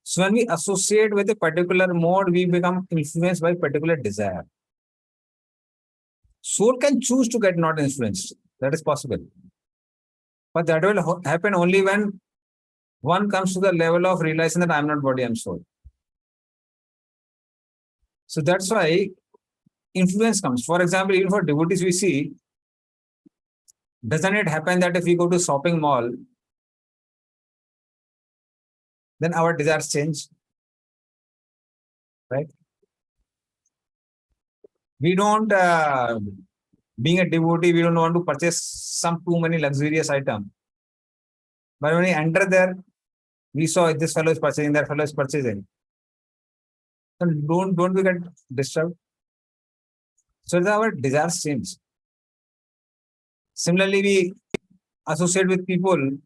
So when we associate with a particular mode, we become influenced by particular desire. Soul can choose to get not influenced. That is possible. But that will happen only when one comes to the level of realizing that I am not body, I am soul. So that's why influence comes. For example, even for devotees we see, doesn't it happen that if we go to shopping mall, then our desires change? Right? We don't, being a devotee, we don't want to purchase some too many luxurious items. But when we enter there, we saw this fellow is purchasing, that fellow is purchasing. So don't we get disturbed? So our desires change. Similarly, we associate with people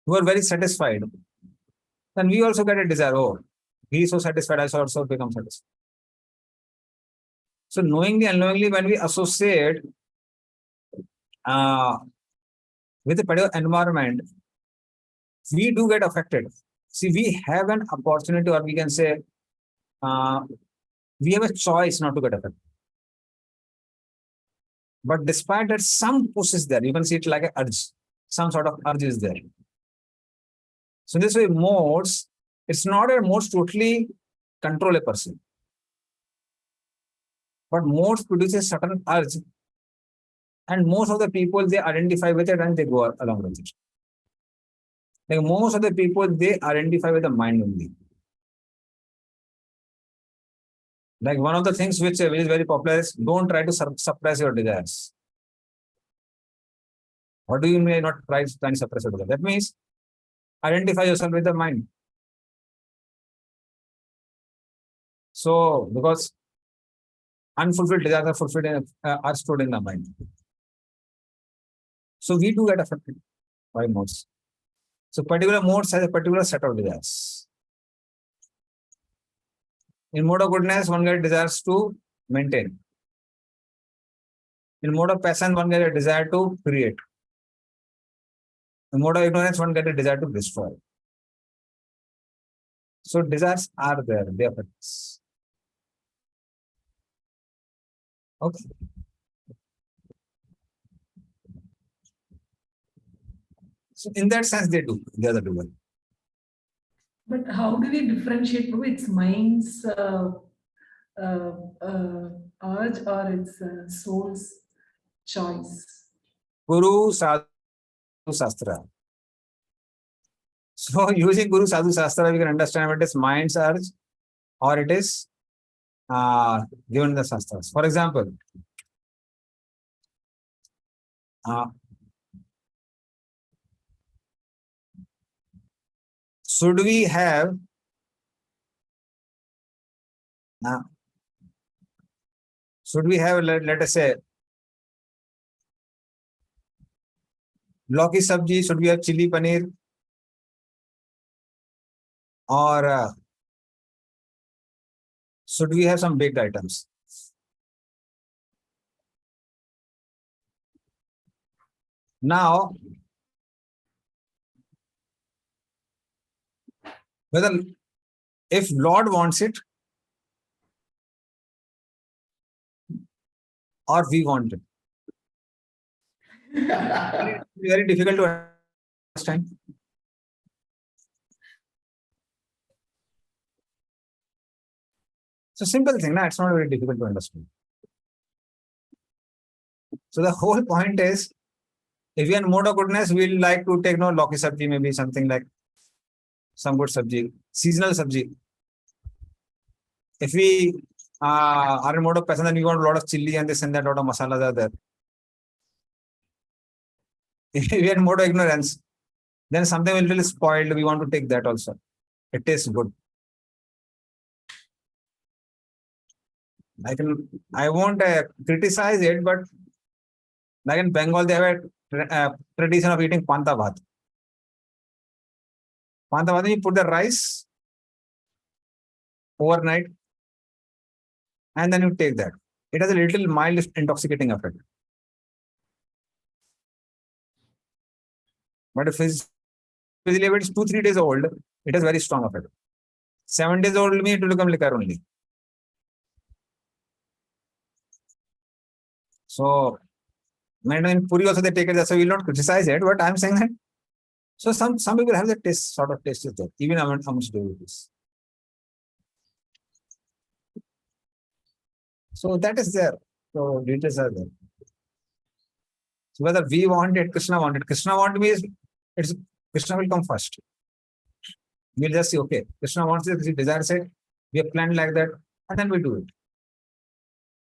who are very satisfied. Then we also get a desire. Oh, he is so satisfied, I shall also become satisfied. So knowingly and unknowingly, when we associate with a particular environment, we do get affected. See, we have an opportunity, or we can say, we have a choice not to get affected. But despite that, some push is there. You can see it like an urge. Some sort of urge is there. So this way, modes, it's not a modes totally control a person. But modes produces certain urge. And most of the people, they identify with it and they go along with it. Like most of the people, they identify with the mind only. Like one of the things which is very popular is don't try to suppress your desires. What do you mean not try to suppress your desires? That means identify yourself with the mind. So because unfulfilled desires are fulfilled are stored in the mind. So we do get affected by modes. So particular modes has a particular set of desires. In mode of goodness, one gets desires to maintain. In mode of passion, one gets a desire to create. In mode of ignorance, one gets a desire to destroy. So desires are there, they affect us. Okay. So in that sense, they do. They are the doer. But how do we differentiate? Prabhu? It's mind's urge or it's soul's choice? Guru Sadhu Sastra. So using Guru Sadhu Sastra, we can understand what is mind's urge or it is given in the Shastras. For example, should we have let us say lauki sabji, should we have chili paneer, or should we have some baked items? Now, whether if Lord wants it or we want it, very difficult to understand. So simple thing, it's not very difficult to understand. So the whole point is, if we are in mode of goodness, we'll like to take no lauki sabji, maybe something like some good sabji, seasonal sabji. If we are in mode of passion, then we want a lot of chili and this and that, a lot of masalas are there. If we are in mode of ignorance, then something will be spoiled. We want to take that also. It tastes good. I won't criticize it, but like in Bengal, they have a tradition of eating panta bhat. Panta bhat, you put the rice overnight and then you take that. It has a little mild intoxicating effect. But if it's 2-3 days old, it has very strong effect. 7 days old, it will become liquor only. So, in Puri also they take it, so we will not criticize it, but I'm saying that. So some people have the taste, sort of taste is there, even amongst devotees. So that is there. So details are there. So whether we want it, Krishna wanted. Krishna want means it's Krishna will come first. We'll just say, okay, Krishna wants it, he desires it, we have planned like that, and then we do it.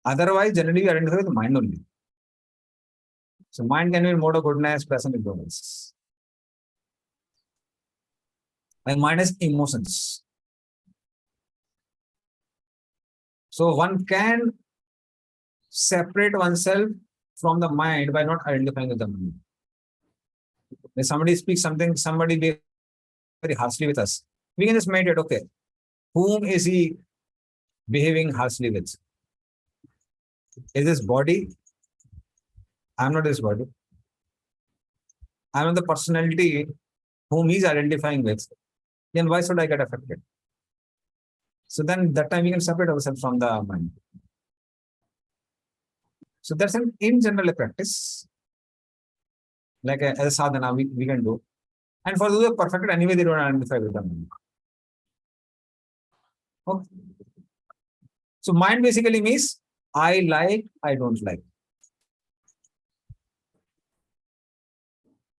Otherwise, generally we identify with the mind only. So mind can be in mode of goodness, passion, ignorance. Like mind is emotions. So one can separate oneself from the mind by not identifying with the mind. When somebody speaks something, somebody be very harshly with us, we can just meditate, okay, whom is he behaving harshly with? Is this body? I'm not this body. I'm the personality whom he's identifying with. Then why should I get affected? So then that time we can separate ourselves from the mind. So that's an in general a practice. Like as a sadhana we can do. And for those who are perfected, anyway, they don't identify with the mind. Okay. So mind basically means I like, I don't like.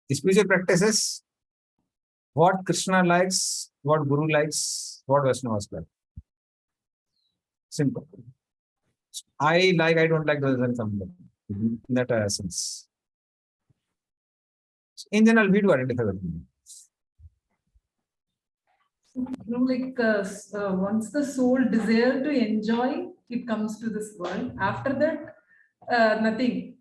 The spiritual practices, what Krishna likes, what Guru likes, what Vaishnavas like. Simple. I like, I don't like, doesn't come in that essence. In general, we do identify with them. Once the soul desire to enjoy, it comes to this world. After that, nothing.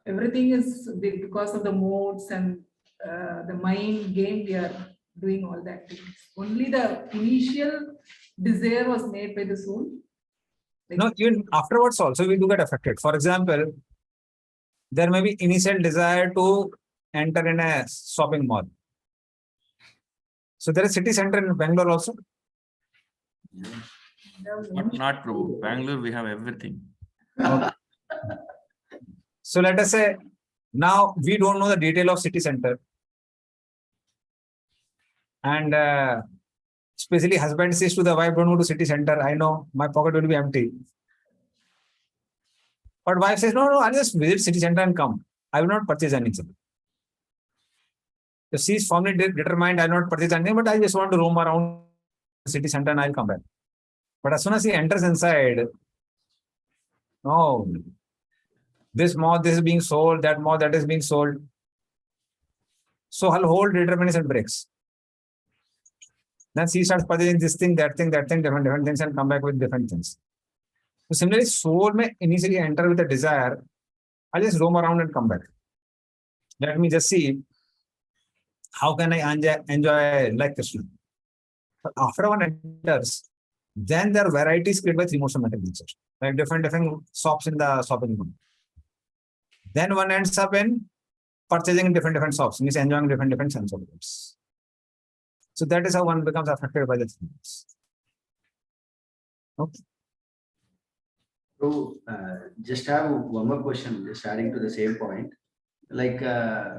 Everything is because of the modes and the mind game. We are doing all that. Only the initial desire was made by the soul. No, even afterwards also we do get affected. For example, there may be initial desire to enter in a shopping mall. So there is city center in Bangalore also. Not true. Bangalore, we have everything. Okay. So let us say now we don't know the detail of city center. And especially husband says to the wife, don't go to city center. I know my pocket will be empty. But wife says, no, I'll just visit city center and come. I will not purchase anything. So she is firmly determined, I will not purchase anything, but I just want to roam around the city center and I'll come back. But as soon as he enters inside, no, this is being sold, that is being sold. So her whole determination breaks. Then she starts purchasing this thing, different things, and come back with different things. So similarly, soul may initially enter with a desire, I'll just roam around and come back. Let me just see how can I enjoy like Krishna. But after one enters, then there are varieties created by three modes of material nature, like different shops in the shopping mall. Then one ends up in purchasing different shops, means enjoying different sense objects. So that is how one becomes affected by the three modes. Okay. So just have one more question, just adding to the same point. Like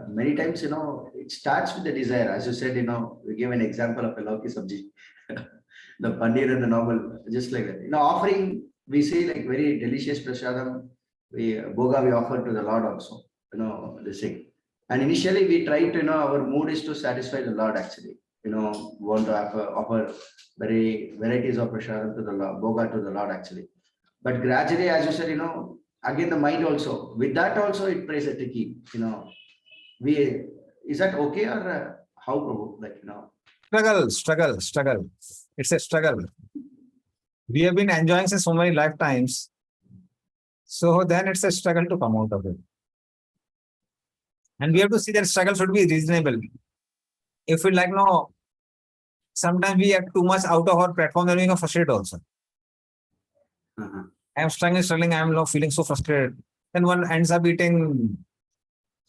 many times, it starts with the desire. As you said, we give an example of a Lauki sabji, the paneer and the normal, just like that. Offering, we say like very delicious prasadam, boga we offer to the Lord also, the thing. And initially we try to, our mood is to satisfy the Lord actually. Want to offer very varieties of prasadam to the Lord, boga to the Lord actually. But gradually, as you said, again the mind also, with that also it plays a tricky, is that okay or how, Prabhu? Like, Struggle. It's a struggle. We have been enjoying since so many lifetimes. So then it's a struggle to come out of it. And we have to see that struggle should be reasonable. If we like, no, sometimes we act too much out of our platform, then we get frustrated also. I am struggling, I am now feeling so frustrated. Then one ends up eating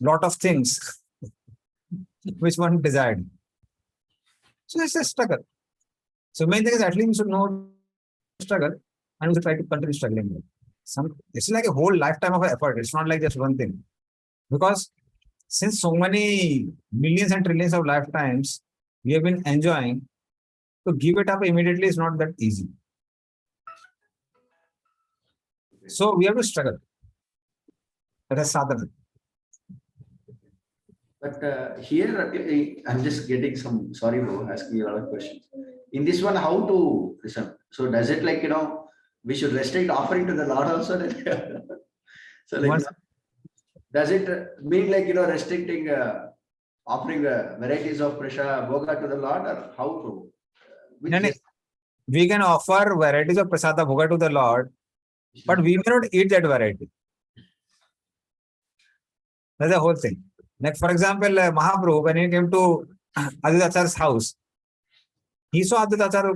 lot of things which one desired. So it's a struggle. So main thing is at least we should know struggle and we should try to continue struggling. It's like a whole lifetime of effort. It's not like just one thing. Because since so many millions and trillions of lifetimes we have been enjoying, to give it up immediately is not that easy. So we have to struggle. That is sadhana. But here, I'm just getting sorry, bro, asking you a lot of questions. In this one, how to listen? So does it like, we should restrict offering to the Lord also? So like, does it mean like, restricting offering varieties of prasad bhoga to the Lord or how to? We can offer varieties of prasada bhoga to the Lord, but we may not eat that variety. That's the whole thing. Like for example, Mahaprabhu, when he came to Advaita Acharya's house, he saw Advaita Acharya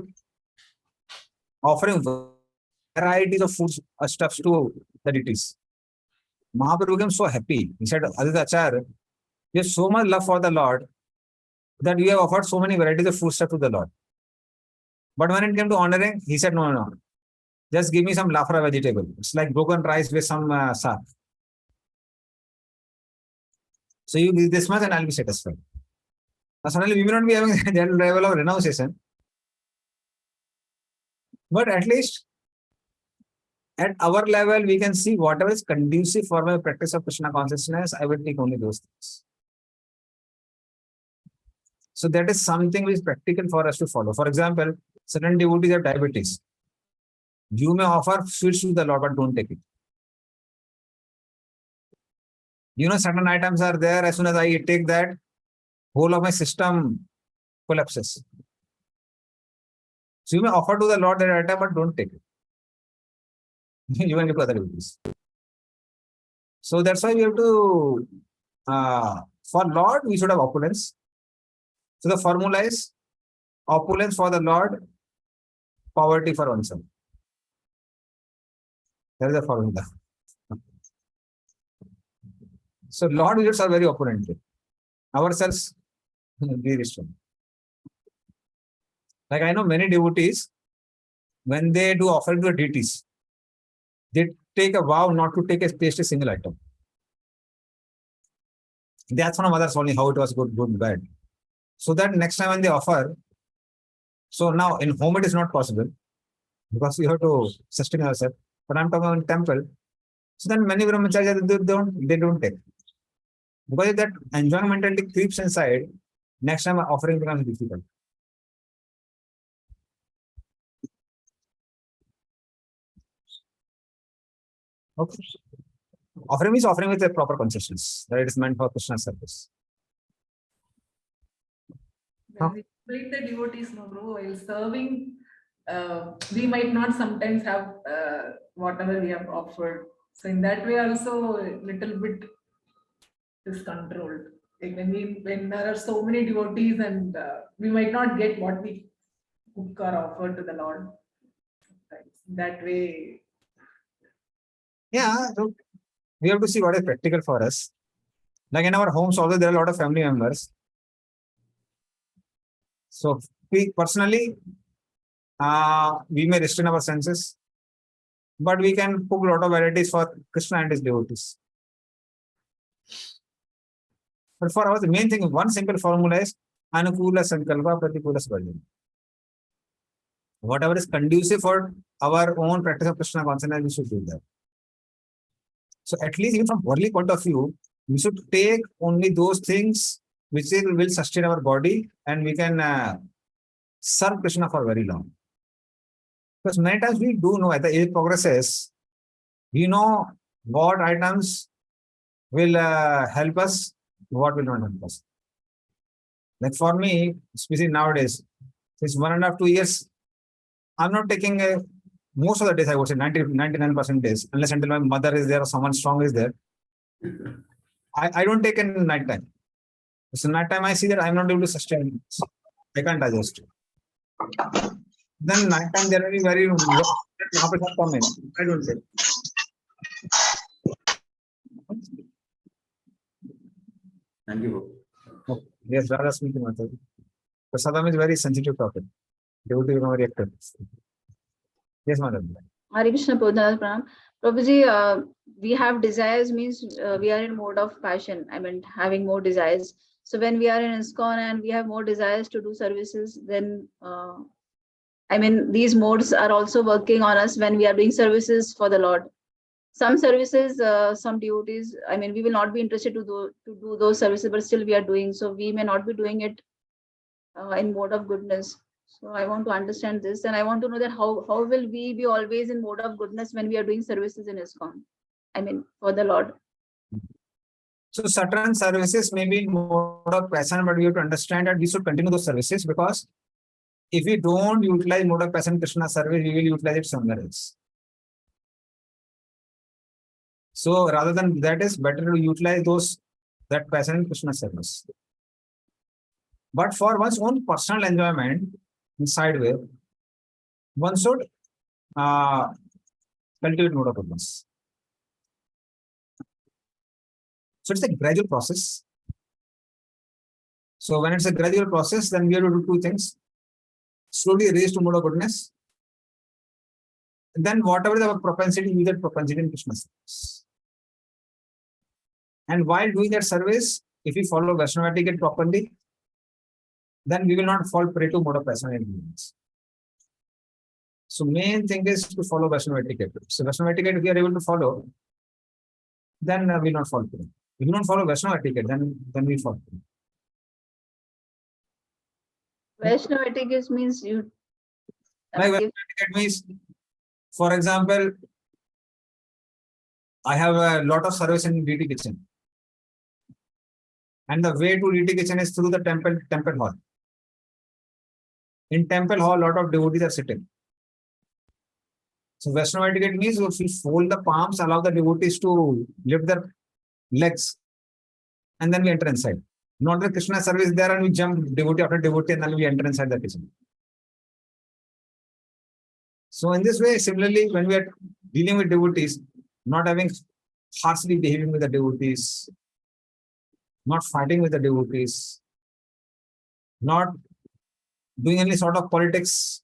offering varieties of foods, stuffs to the deities. Mahaprabhu became so happy. He said, Advaita Acharya, you have so much love for the Lord that you have offered so many varieties of food stuff to the Lord. But when it came to honoring, he said, no. Just give me some lafra vegetable. It's like broken rice with some saag. So you give this much and I'll be satisfied. Now suddenly we may not be having that level of renunciation. But at least at our level, we can see whatever is conducive for my practice of Krishna consciousness, I will take only those things. So that is something which is practical for us to follow. For example, certain devotees have diabetes. You may offer sweets to the Lord, but don't take it. Certain items are there. As soon as I take that, whole of my system collapses. So you may offer to the Lord that item, but don't take it. Even if other devotees. So that's why we have to, for Lord, we should have opulence. So the formula is opulence for the Lord, poverty for oneself. That is the formula. So Lord visits are very opulent. Ourselves, be restrained. Like I know many devotees, when they do offering to the deities, they take a vow not to taste a single item. That's from others only how it was good, bad. So that next time when they offer, so now in home it is not possible because you have to sustain yourself. But I'm talking about temple. So then many brahmacharis they don't take. Because if that enjoyment mentality creeps inside, next time offering becomes difficult. Okay. Offering is offering with a proper consciousness that it is meant for Krishna's service. When we complete the devotees, no, bro, while serving, we might not sometimes have whatever we have offered. So in that way, also a little bit is controlled. Like when there are so many devotees and we might not get what we cook or offer to the Lord. Sometimes. That way, Yeah, so we have to see what is practical for us. Like in our homes, also there are a lot of family members. So we personally, we may restrain our senses, but we can cook a lot of varieties for Krishna and his devotees. But for us, the main thing, one simple formula is Anukula Sankalpa Pratikula Svajana. Whatever is conducive for our own practice of Krishna consciousness, we should do that. So at least even from worldly point of view, we should take only those things which will sustain our body and we can serve Krishna for very long. Because many times we do know as the age progresses, we know what items will help us, what will not help us. Like for me, especially nowadays, since 1.5 2 years, I'm not taking most of the days, I would say 99% days, unless until my mother is there or someone strong is there. I don't take in night time. So night time I see that I'm not able to sustain. I can't digest. Then night time there will be very I don't take. Thank you. Oh, yes, Radha speaking. Sadam is very sensitive topic. Devotee become very active. Yes, madam. Hare Krishna Prabhupada Pranam. Prabhuji, we have desires means we are in mode of passion. I mean, having more desires. So when we are in ISKCON and we have more desires to do services, then I mean, these modes are also working on us when we are doing services for the Lord. Some services, some devotees, I mean, we will not be interested to do those services, but still we are doing. So we may not be doing it in mode of goodness. So I want to understand this, and I want to know that how will we be always in mode of goodness when we are doing services in ISKCON? I mean, for the Lord. So certain services may be in mode of passion, but we have to understand that we should continue those services because if we don't utilize mode of passion Krishna service, we will utilize it somewhere else. So rather than that, is better to utilize that passion in Krishna service. But for one's own personal enjoyment inside way, one should cultivate mode of goodness. So it's a gradual process. So when it's a gradual process, then we have to do two things. Slowly raise to mode of goodness. And then whatever is our propensity, use that propensity in Krishna service. And while doing that service, if we follow Vaishnava etiquette properly, then we will not fall prey to mode of passion and ignorance. So main thing is to follow Vaishnava etiquette. So Vaishnava etiquette, if we are able to follow, then we will not fall prey. If you don't follow Vaishnava etiquette, then we fall prey. Vaishnava etiquette means you. Like Vaishnava etiquette means, for example, I have a lot of service in DT kitchen. And the way to DT kitchen is through the temple hall. In temple hall, a lot of devotees are sitting. So Vaishnava etiquette means if you fold the palms, allow the devotees to lift their legs, and then we enter inside. Not the Krishna service there and we jump devotee after devotee and then we enter inside the kitchen. So in this way, similarly, when we are dealing with devotees, not having harshly behaving with the devotees, not fighting with the devotees, not doing any sort of politics.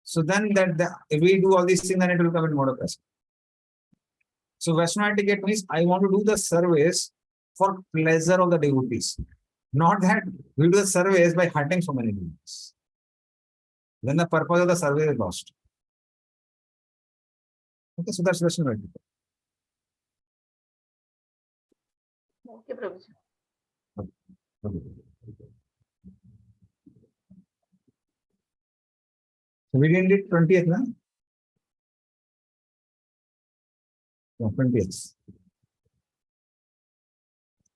So then if we do all these things, then it will come in mode of passion. So Vaishnava etiquette means I want to do the service for pleasure of the devotees. Not that we do the surveys by hunting so many beings. Then the purpose of the survey is lost. Okay, so that's question right. Okay, Prabhuji. Okay. So we didn't do 20th, na? No, 20th.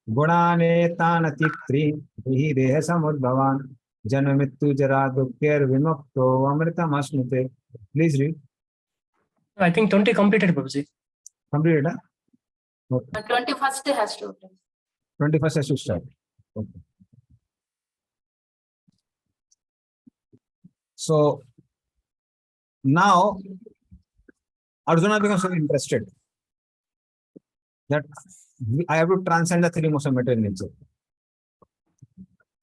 गुणानेतान अतिक्रीन हि देह समुद्भवान जन्म मृत्यु जरा दुःखेर विमुक्तो अमृतमश्नुते. Please read. I think 20 completed, Prabhuji. Completed, huh? Okay. 21st has to. 21st has to start. Okay. So now Arjuna becomes so interested that I have to transcend the three modes of material nature.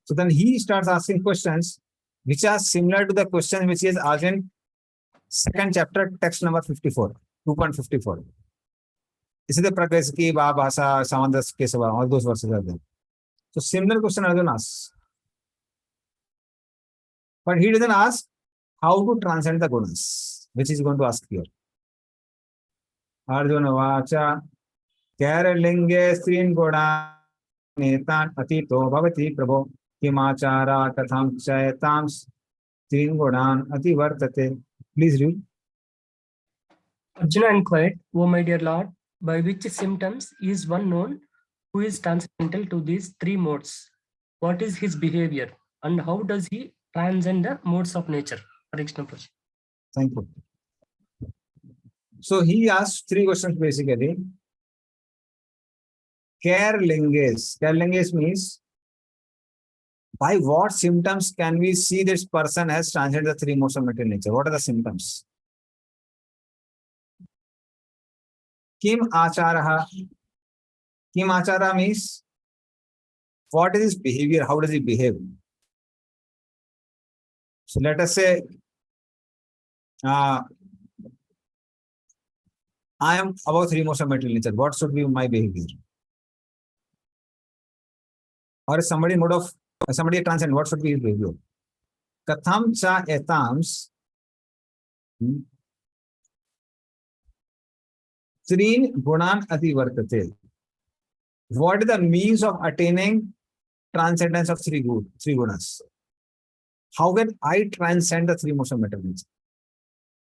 So then he starts asking questions which are similar to the question which is asked in second chapter, text number 54, 2.54. This is the Prakriti, Bhasa, Samandas, Kesava, all those verses are there. So similar question Arjuna asks. But he doesn't ask how to transcend the gunas, which he is going to ask here. Arjuna Vacha, Karalinge Strin Goda Netan Atito Bhavati Prabho Kimachara Katham Chayatams Strin Godan Ati Vartate. Please read. Arjuna inquired, O my dear Lord, by which symptoms is one known who is transcendental to these three modes? What is his behavior and how does he transcend the modes of nature? Thank you. So he asked three questions basically. Kerlinges. Kerlinges means by what symptoms can we see this person has transcended the three modes of material nature? What are the symptoms? Kim Acharaha. Kim Achara means what is his behavior? How does he behave? So let us say I am above three modes of material nature. What should be my behavior? Or somebody mode of somebody transcend, what should be his behavior? Katham cha etams Trin gunan ati vartate. What is the means of attaining transcendence of three gunas? How can I transcend the three modes of material nature?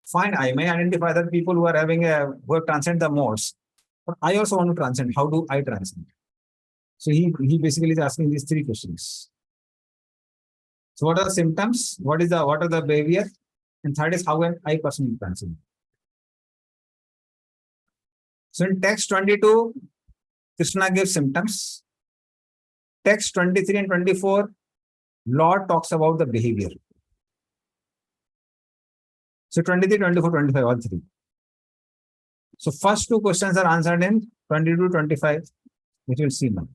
Fine, I may identify that people who are having who have transcend the modes, but I also want to transcend. How do I transcend? So he basically is asking these three questions. So what are the symptoms? What are the behavior? And third is how can I personally transcend? So in text 22, Krishna gives symptoms. Text 23 and 24, Lord talks about the behavior. So 23, 24, 25, all three. So first two questions are answered in 22, 25, which we'll see now.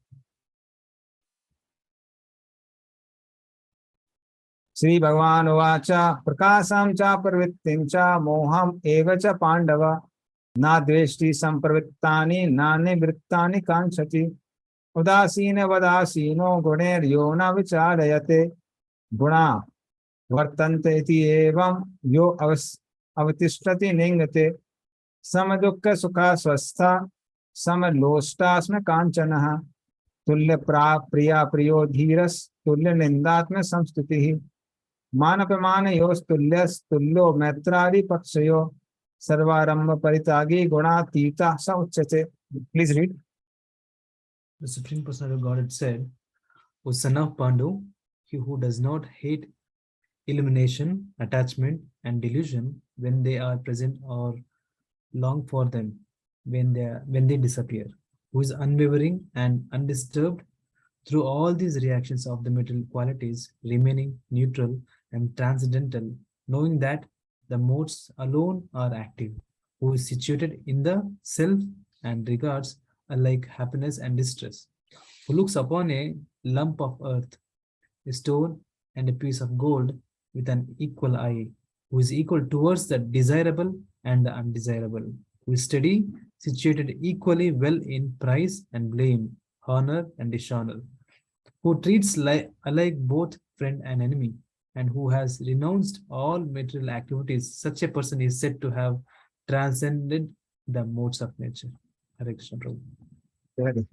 Sri Bhagavan Vacha Prakasam cha parvittim cha moham eva cha pandava na dveshti sampravittani na nivrittani kanchati udasina vadasino guner yona vicharayate guna vartante iti evam yo avatishtati ningate samadukka sukha swastha samalostasma kanchanaha tulya priya priyo dhiras tulya nindatma samstutihi Manapamana yos tulyas tulyo metrari pakshayo sarvaramba paritagi gunatita sauchate. Please read. The Supreme Personality of Godhead said, O son of Pandu, he who does not hate illumination, attachment, and delusion when they are present or long for them when they disappear, who is unwavering and undisturbed through all these reactions of the material qualities, remaining neutral and transcendental, knowing that the modes alone are active, who is situated in the self and regards alike happiness and distress, who looks upon a lump of earth, a stone, and a piece of gold with an equal eye, who is equal towards the desirable and the undesirable, who is steady, situated equally well in praise and blame, honor and dishonor, who treats alike both friend and enemy, and who has renounced all material activities, such a person is said to have transcended the modes of nature. Hare Krishna, Prabhu. Very.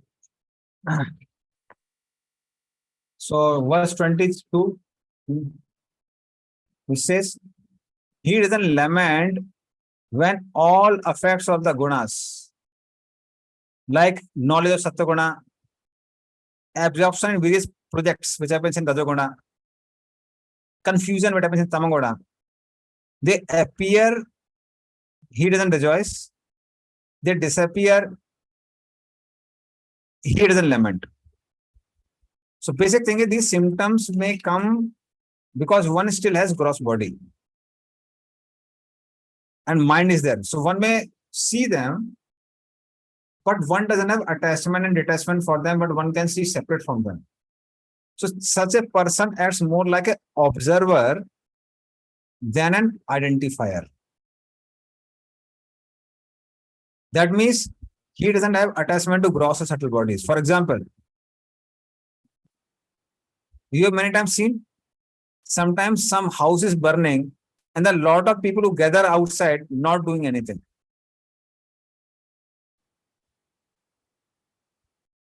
So verse 22, which says, he doesn't lament when all effects of the gunas, like knowledge of Sattva-guna, absorption in various projects, which happens in Rajoguna, confusion, which happens in Tamaguna, they appear, he doesn't rejoice. They disappear, he doesn't lament. So basic thing is these symptoms may come because one still has gross body and mind is there. So one may see them, but one doesn't have attachment and detachment for them, but one can see separate from them. So such a person acts more like an observer than an identifier. That means he doesn't have attachment to gross or subtle bodies. For example, you have many times seen, sometimes some house is burning and a lot of people who gather outside not doing anything.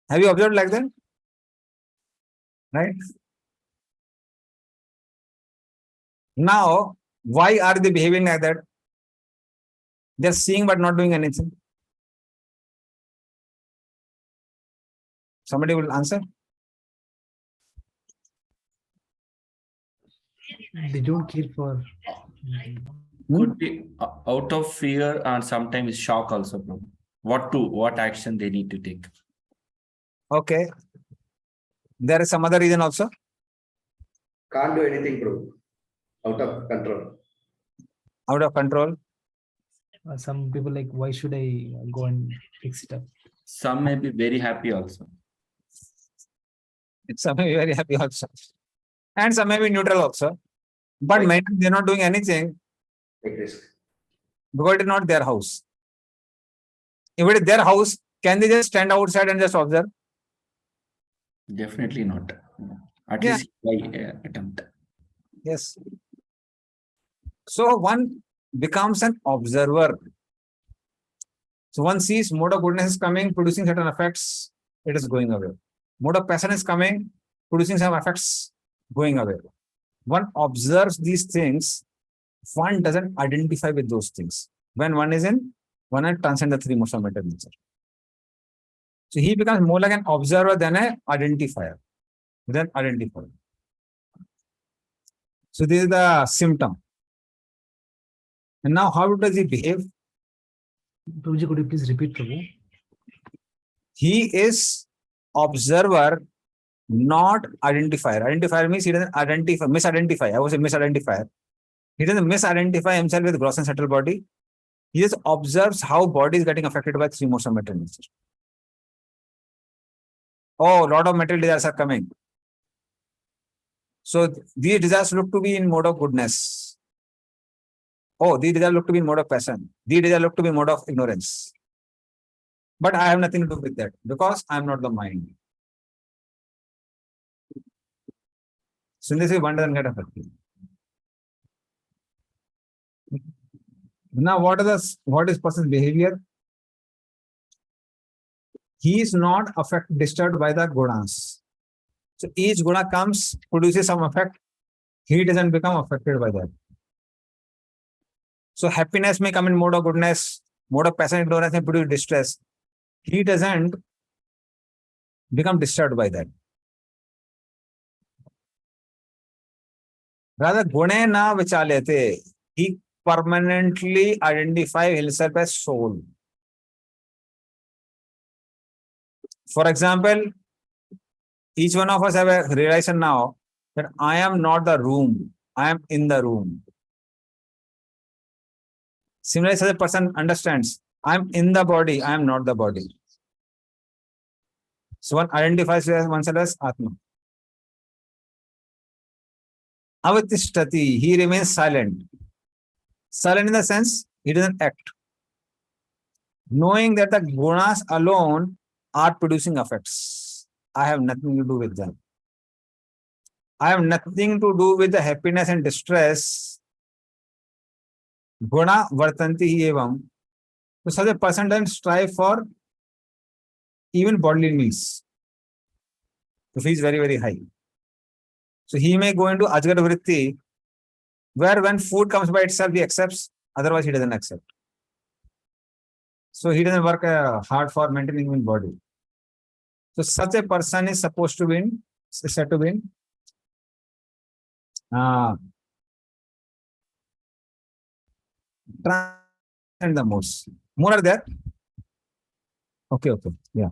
Have you observed like that? Right? Now, why are they behaving like that? They're seeing but not doing anything. Somebody will answer? They don't care for. Could be out of fear and sometimes shock also, Prabhu. What action they need to take. Okay. There is some other reason also. Can't do anything, bro. Out of control. Out of control. Some people like, why should I go and fix it up? Some may be very happy also. Some may be very happy also. And some may be neutral also. But Right. many they're not doing anything Take risk. because it is not their house. If it is their house, can they just stand outside and just observe? Definitely not. At Yeah. least by attempt. Yes. So one becomes an observer. So one sees mode of goodness is coming, producing certain effects, it is going away. Mode of passion is coming, producing some effects, going away. One observes these things, one doesn't identify with those things. When one has transcend the three modes of matter nature. So he becomes more like an observer than an identifier. So this is the symptom. And now how does he behave? Prabhuji, could you please repeat, Prabhu? He is observer, not identifier. Identifier means he doesn't misidentify. I was a misidentifier. He doesn't misidentify himself with gross and subtle body. He just observes how body is getting affected by three modes of matter nature. Oh, a lot of material desires are coming. So these desires look to be in mode of goodness. Oh, these desires look to be in mode of passion. These desires look to be in mode of ignorance. But I have nothing to do with that because I am not the mind. So in this way, one doesn't get affected. Now, what is person's behavior? He is not disturbed by the gunas. So each guna comes, produces some effect. He doesn't become affected by that. So happiness may come in mode of goodness, mode of passion, ignorance may produce distress. He doesn't become disturbed by that. Rather, gune na vichalete. He permanently identifies himself as soul. For example, each one of us have a realization now that I am not the room, I am in the room. Similarly, such a person understands, I am in the body, I am not the body. So one identifies oneself as Atma. Avatishtati, he remains silent. Silent in the sense, he doesn't act. Knowing that the gunas alone are producing effects. I have nothing to do with them. I have nothing to do with the happiness and distress. Guna vartanti hi evam. So such a person doesn't strive for even bodily needs. If he is very, very high. So he may go into ajgar vritti, where when food comes by itself, he accepts, otherwise he doesn't accept. So he doesn't work hard for maintaining his body. So such a person is supposed to win, said to win. And the most. More are there? Okay, yeah.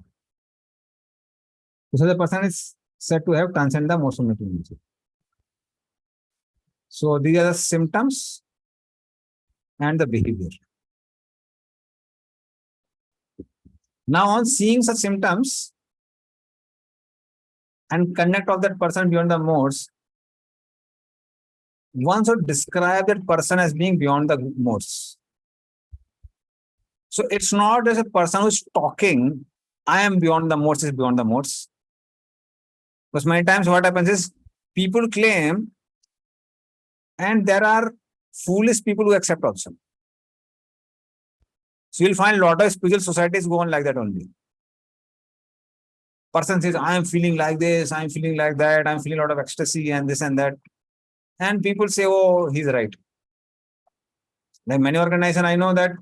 So the person is said to have transcended the motion making nature. So these are the symptoms and the behavior. Now on seeing such symptoms and connect of that person beyond the modes, one should describe that person as being beyond the modes. So it's not as a person who's talking, I am beyond the modes, is beyond the modes. Because many times what happens is people claim, and there are foolish people who accept also. So you'll find a lot of spiritual societies go on like that only. Person says, I am feeling like this, I am feeling like that, I'm feeling a lot of ecstasy and this and that. And people say, oh, he's right. Like many organizations, I know that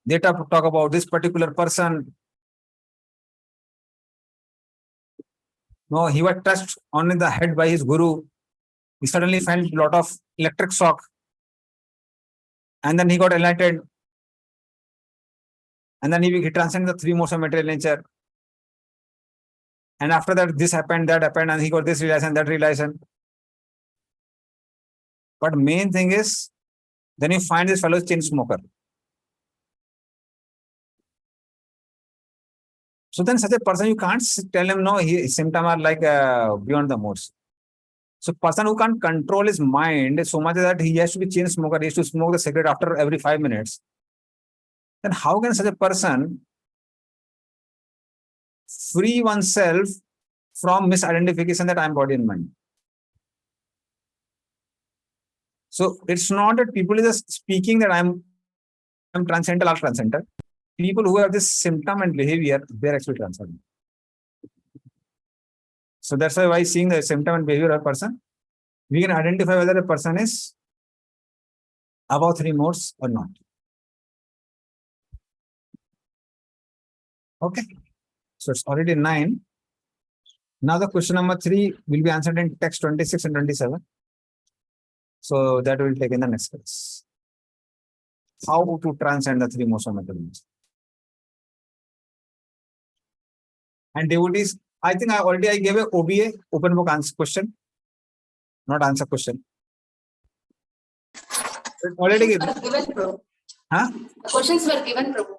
they talk about this particular person. No, he was touched on the head by his guru. He suddenly felt a lot of electric shock. And then he got enlightened. And then he transcended the three modes of material nature. And after that, this happened, that happened, and he got this realization, that realization. But main thing is, then you find this fellow chain smoker. So then such a person, you can't tell him, no, his symptoms are like beyond the modes. So person who can't control his mind so much that he has to be chain smoker, he has to smoke the cigarette after every 5 minutes. Then how can such a person free oneself from misidentification that I am body and mind? So it's not that people is just speaking that I'm transcendental or transcendental. People who have this symptom and behavior, they're actually transcendental. So that's why seeing the symptom and behavior of a person, we can identify whether a person is above three modes or not. Okay. So it's already 9. Now the question number 3 will be answered in text 26 and 27. So that will take in the next class. How to transcend the three modes of material. And devotees, I think I gave a OBA, open book answer question, not answer question. Already given. Huh? The questions were given, Prabhu.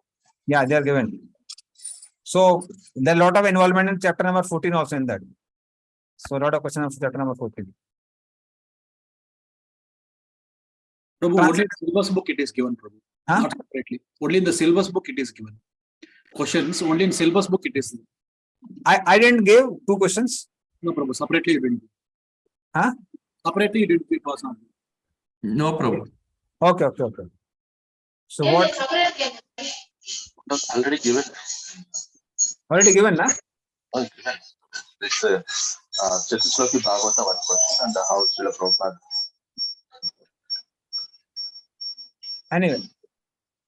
Yeah, they are given. So there are a lot of involvement in chapter number 14 also in that. So a lot of questions of chapter number 14. Prabhu, only in the syllabus book it is given, Prabhu. Huh? Not separately. Only in the syllabus book it is given. Questions only in syllabus book it is. I didn't give 2 questions. No, Prabhu. Separately you didn't. Huh? Separately you didn't. It was not. No problem. Okay. So what? Already given. Already given, na? Oh, given. This Chatusloki Bhagavata 1 question and the house Srila Prabhupada. Anyway,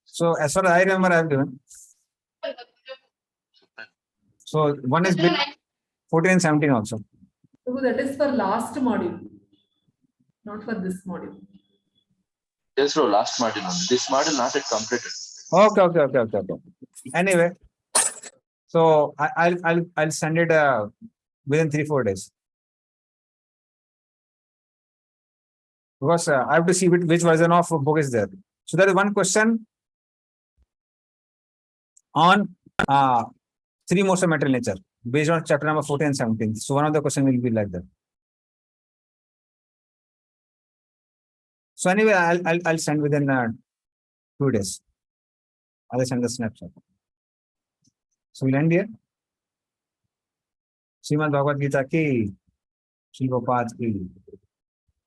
so as far as I remember, I have given. So one is been 14 and 17 also. So that is for last module, not for this module. Yes, bro, last module only. This module not yet completed. Okay. Anyway, so I'll send it within 3-4 days. Because I have to see which version of book is there. So there is one question on three modes of material nature based on chapter number 14 and 17. So one of the questions will be like that. So anyway, I'll send within 2 days. I'll send the snapshot. So we'll end here. Shrimad Bhagavad Gita की, श्री गोपाल की।